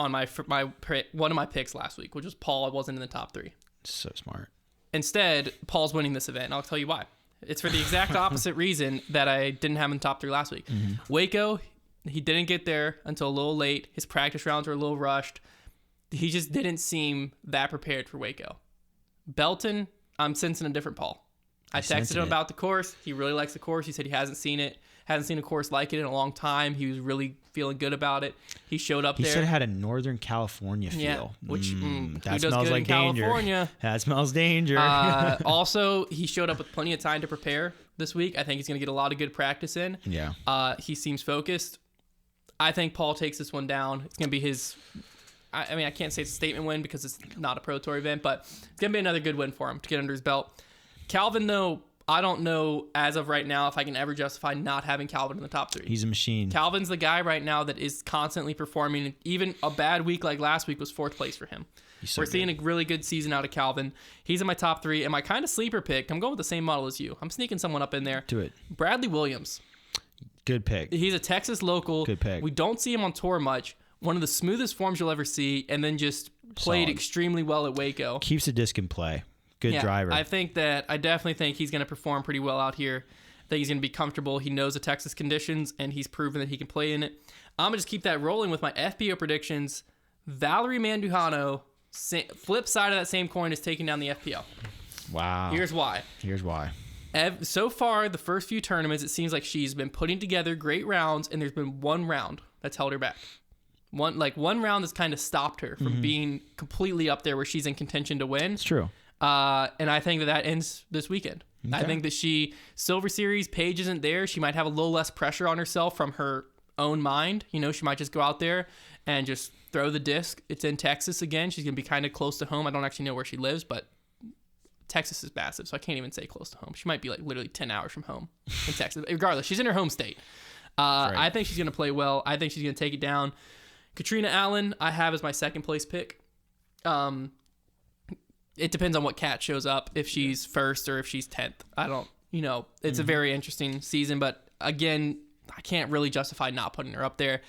on one of my picks last week, which was Paul. Wasn't in the top 3. So smart. Instead, Paul's winning this event, and I'll tell you why. It's for the exact opposite reason that I didn't have him in the top 3 last week. Mm-hmm. Waco, he didn't get there until a little late. His practice rounds were a little rushed. He just didn't seem that prepared for Waco. Belton, I'm sensing a different Paul. I texted him about the course. He really likes the course. He said he hasn't seen a course like it in a long time. He was really feeling good about it. He showed up there. He said it had a Northern California feel. Yeah, which that who does smells good like in danger. California? That smells danger. Also, he showed up with plenty of time to prepare this week. I think he's going to get a lot of good practice in. Yeah. He seems focused. I think Paul takes this one down. It's going to be his... I mean, I can't say it's a statement win because it's not a Pro Tour event, but it's going to be another good win for him to get under his belt. Calvin, though, I don't know as of right now if I can ever justify not having Calvin in the top 3. He's a machine. Calvin's the guy right now that is constantly performing. Even a bad week like last week was 4th place for him. So We're seeing a really good season out of Calvin. He's in my top 3. And my kind of sleeper pick, I'm going with the same model as you. I'm sneaking someone up in there. Do it. Bradley Williams. Good pick. He's a Texas local. Good pick. We don't see him on tour much. One of the smoothest forms you'll ever see, and then just played extremely well at Waco. Keeps the disc in play. Good driver. I definitely think he's going to perform pretty well out here. I think he's going to be comfortable. He knows the Texas conditions, and he's proven that he can play in it. I'm going to just keep that rolling with my FPO predictions. Valerie Mandujano, flip side of that same coin, is taking down the FPO. Wow. Here's why. So far, the first few tournaments, it seems like she's been putting together great rounds, and there's been one round that's held her back. One round that's kind of stopped her from being completely up there where she's in contention to win. It's true. And I think that ends this weekend. Okay. I think that Silver Series, Paige isn't there. She might have a little less pressure on herself from her own mind. You know, she might just go out there and just throw the disc. It's in Texas again. She's going to be kind of close to home. I don't actually know where she lives, but Texas is massive, so I can't even say close to home. She might be like literally 10 hours from home in Texas. Regardless, she's in her home state. Right. I think she's going to play well. I think she's going to take it down. Katrina Allen, I have as my second place pick. It depends on what Cat shows up, if she's first or if she's 10th. It's a very interesting season, but again, I can't really justify not putting her up there.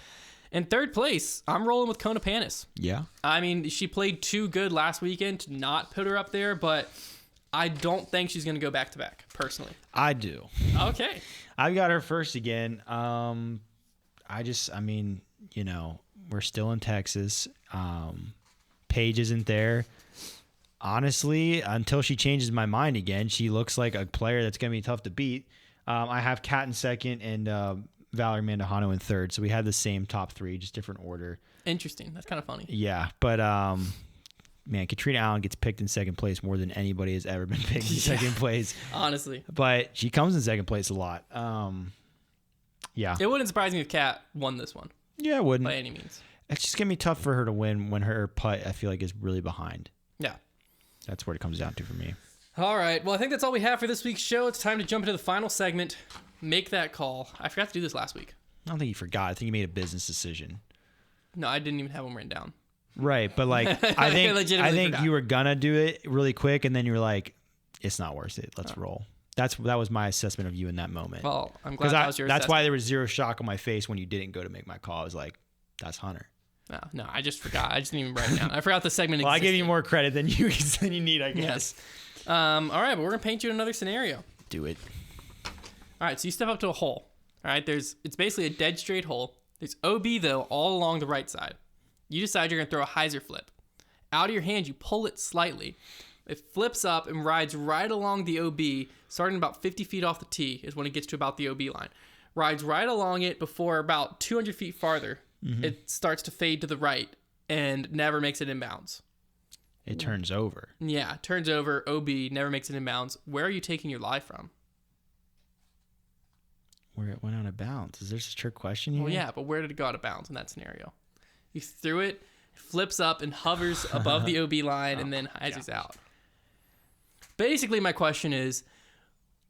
In third place, I'm rolling with Kona Panis. Yeah. I mean, she played too good last weekend to not put her up there, but I don't think she's going to go back-to-back, personally. I do. Okay. I've got her first again. We're still in Texas. Paige isn't there. Honestly, until she changes my mind again, she looks like a player that's going to be tough to beat. I have Cat in second and Valerie Mandujano in third. So we have the same top three, just different order. Interesting. That's kind of funny. Yeah. But, Katrina Allen gets picked in second place more than anybody has ever been picked in second place. Honestly. But she comes in second place a lot. Yeah. It wouldn't surprise me if Cat won this one. Yeah, it wouldn't. By any means. It's just going to be tough for her to win when her putt, I feel like, is really behind. Yeah. That's what it comes down to for me. All right. Well, I think that's all we have for this week's show. It's time to jump into the final segment. Make that call. I forgot to do this last week. I don't think you forgot. I think you made a business decision. No, I didn't even have them written down. Right. But I think you were going to do it really quick, and then you were like, it's not worth it. Let's roll. That was my assessment of you in that moment. Well, I'm glad that was your assessment. That's why there was zero shock on my face when you didn't go to make my call. I was like, that's Hunter. No, I just forgot. I just didn't even write it down. I forgot the segment existed. Well, I gave you more credit than you need, I guess. Yes. All right, but we're going to paint you another scenario. Do it. All right, so you step up to a hole. All right, it's basically a dead straight hole. There's OB, though, all along the right side. You decide you're going to throw a hyzer flip. Out of your hand, you pull it slightly. It flips up and rides right along the OB, starting about 50 feet off the tee is when it gets to about the OB line. Rides right along it before about 200 feet farther. Mm-hmm. It starts to fade to the right and never makes it inbounds. It turns over. Yeah, turns over, OB, never makes it inbounds. Where are you taking your lie from? Where it went out of bounds. Is there a trick question here? Well, yeah, but where did it go out of bounds in that scenario? You threw it, flips up and hovers above the OB line and then hyzers out. Basically, my question is,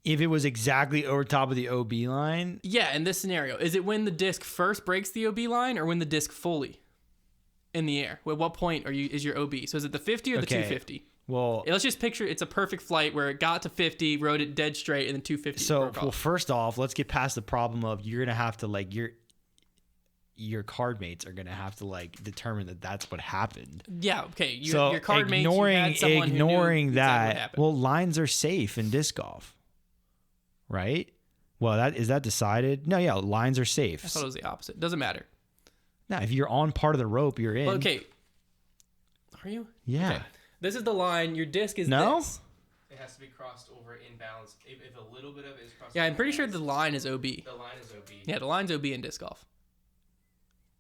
if it was exactly over top of the OB line? Yeah, in this scenario. Is it when the disc first breaks the OB line or when the disc fully in the air? At what point is your OB? So is it the 50 or the 250? Well, let's just picture it's a perfect flight where it got to 50, rode it dead straight, and then 250. So, first off, let's get past the problem of you're going to have to, your card mates are going to have to, determine that that's what happened. Yeah, okay. Your card mates, you had someone ignoring who knew that, exactly what happened. lines are safe in disc golf. Right? Well, is that decided? No, yeah, lines are safe. I thought it was the opposite. Doesn't matter. Now, if you're on part of the rope, you're in. Well, okay. Are you? Yeah. Okay. This is the line. Your disc is this. It has to be crossed over in bounds. If a little bit of it is crossed over. Yeah, I'm pretty sure the line is OB. The line is OB. Yeah, the line's OB in disc golf.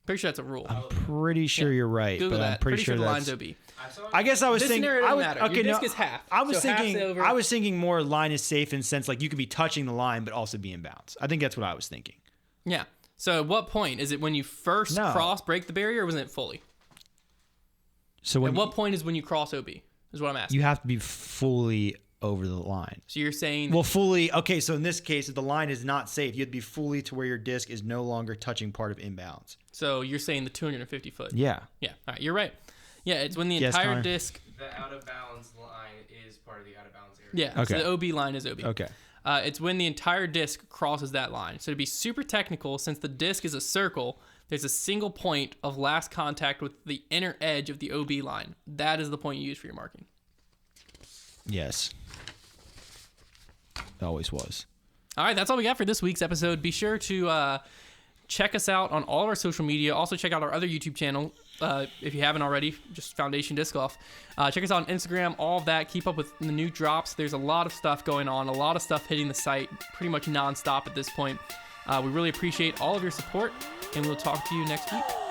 Pretty sure that's a rule. I'm pretty sure you're right, Google but that. I'm pretty sure the that's line's OB. I guess I was this thinking. Scenario doesn't matter. Okay, your disc is half. I was so thinking. Over. I was thinking more line is safe in sense you could be touching the line but also be in bounds. I think that's what I was thinking. Yeah. So at what point is it when you first break the barrier, or was it fully? So at what point is when you cross OB? Is what I'm asking. You have to be fully over the line. So you're saying... Well, fully... Okay, so in this case, if the line is not safe, you have to be fully to where your disc is no longer touching part of inbounds. So you're saying the 250 foot. Yeah. Yeah. All right, you're right. Yeah, it's when the entire disc... The out of bounds line is part of the out of bounds area. Yeah, okay. So the OB line is OB. Okay. It's when the entire disc crosses that line. So to be super technical, since the disc is a circle, there's a single point of last contact with the inner edge of the OB line. That is the point you use for your marking. Yes. It always was. All right, that's all we got for this week's episode. Be sure to check us out on all of our social media. Also, check out our other YouTube channel if you haven't already, just Foundation Disc Golf. Check us out on Instagram, all of that. Keep up with the new drops. There's a lot of stuff going on, a lot of stuff hitting the site pretty much nonstop at this point. We really appreciate all of your support, and we'll talk to you next week.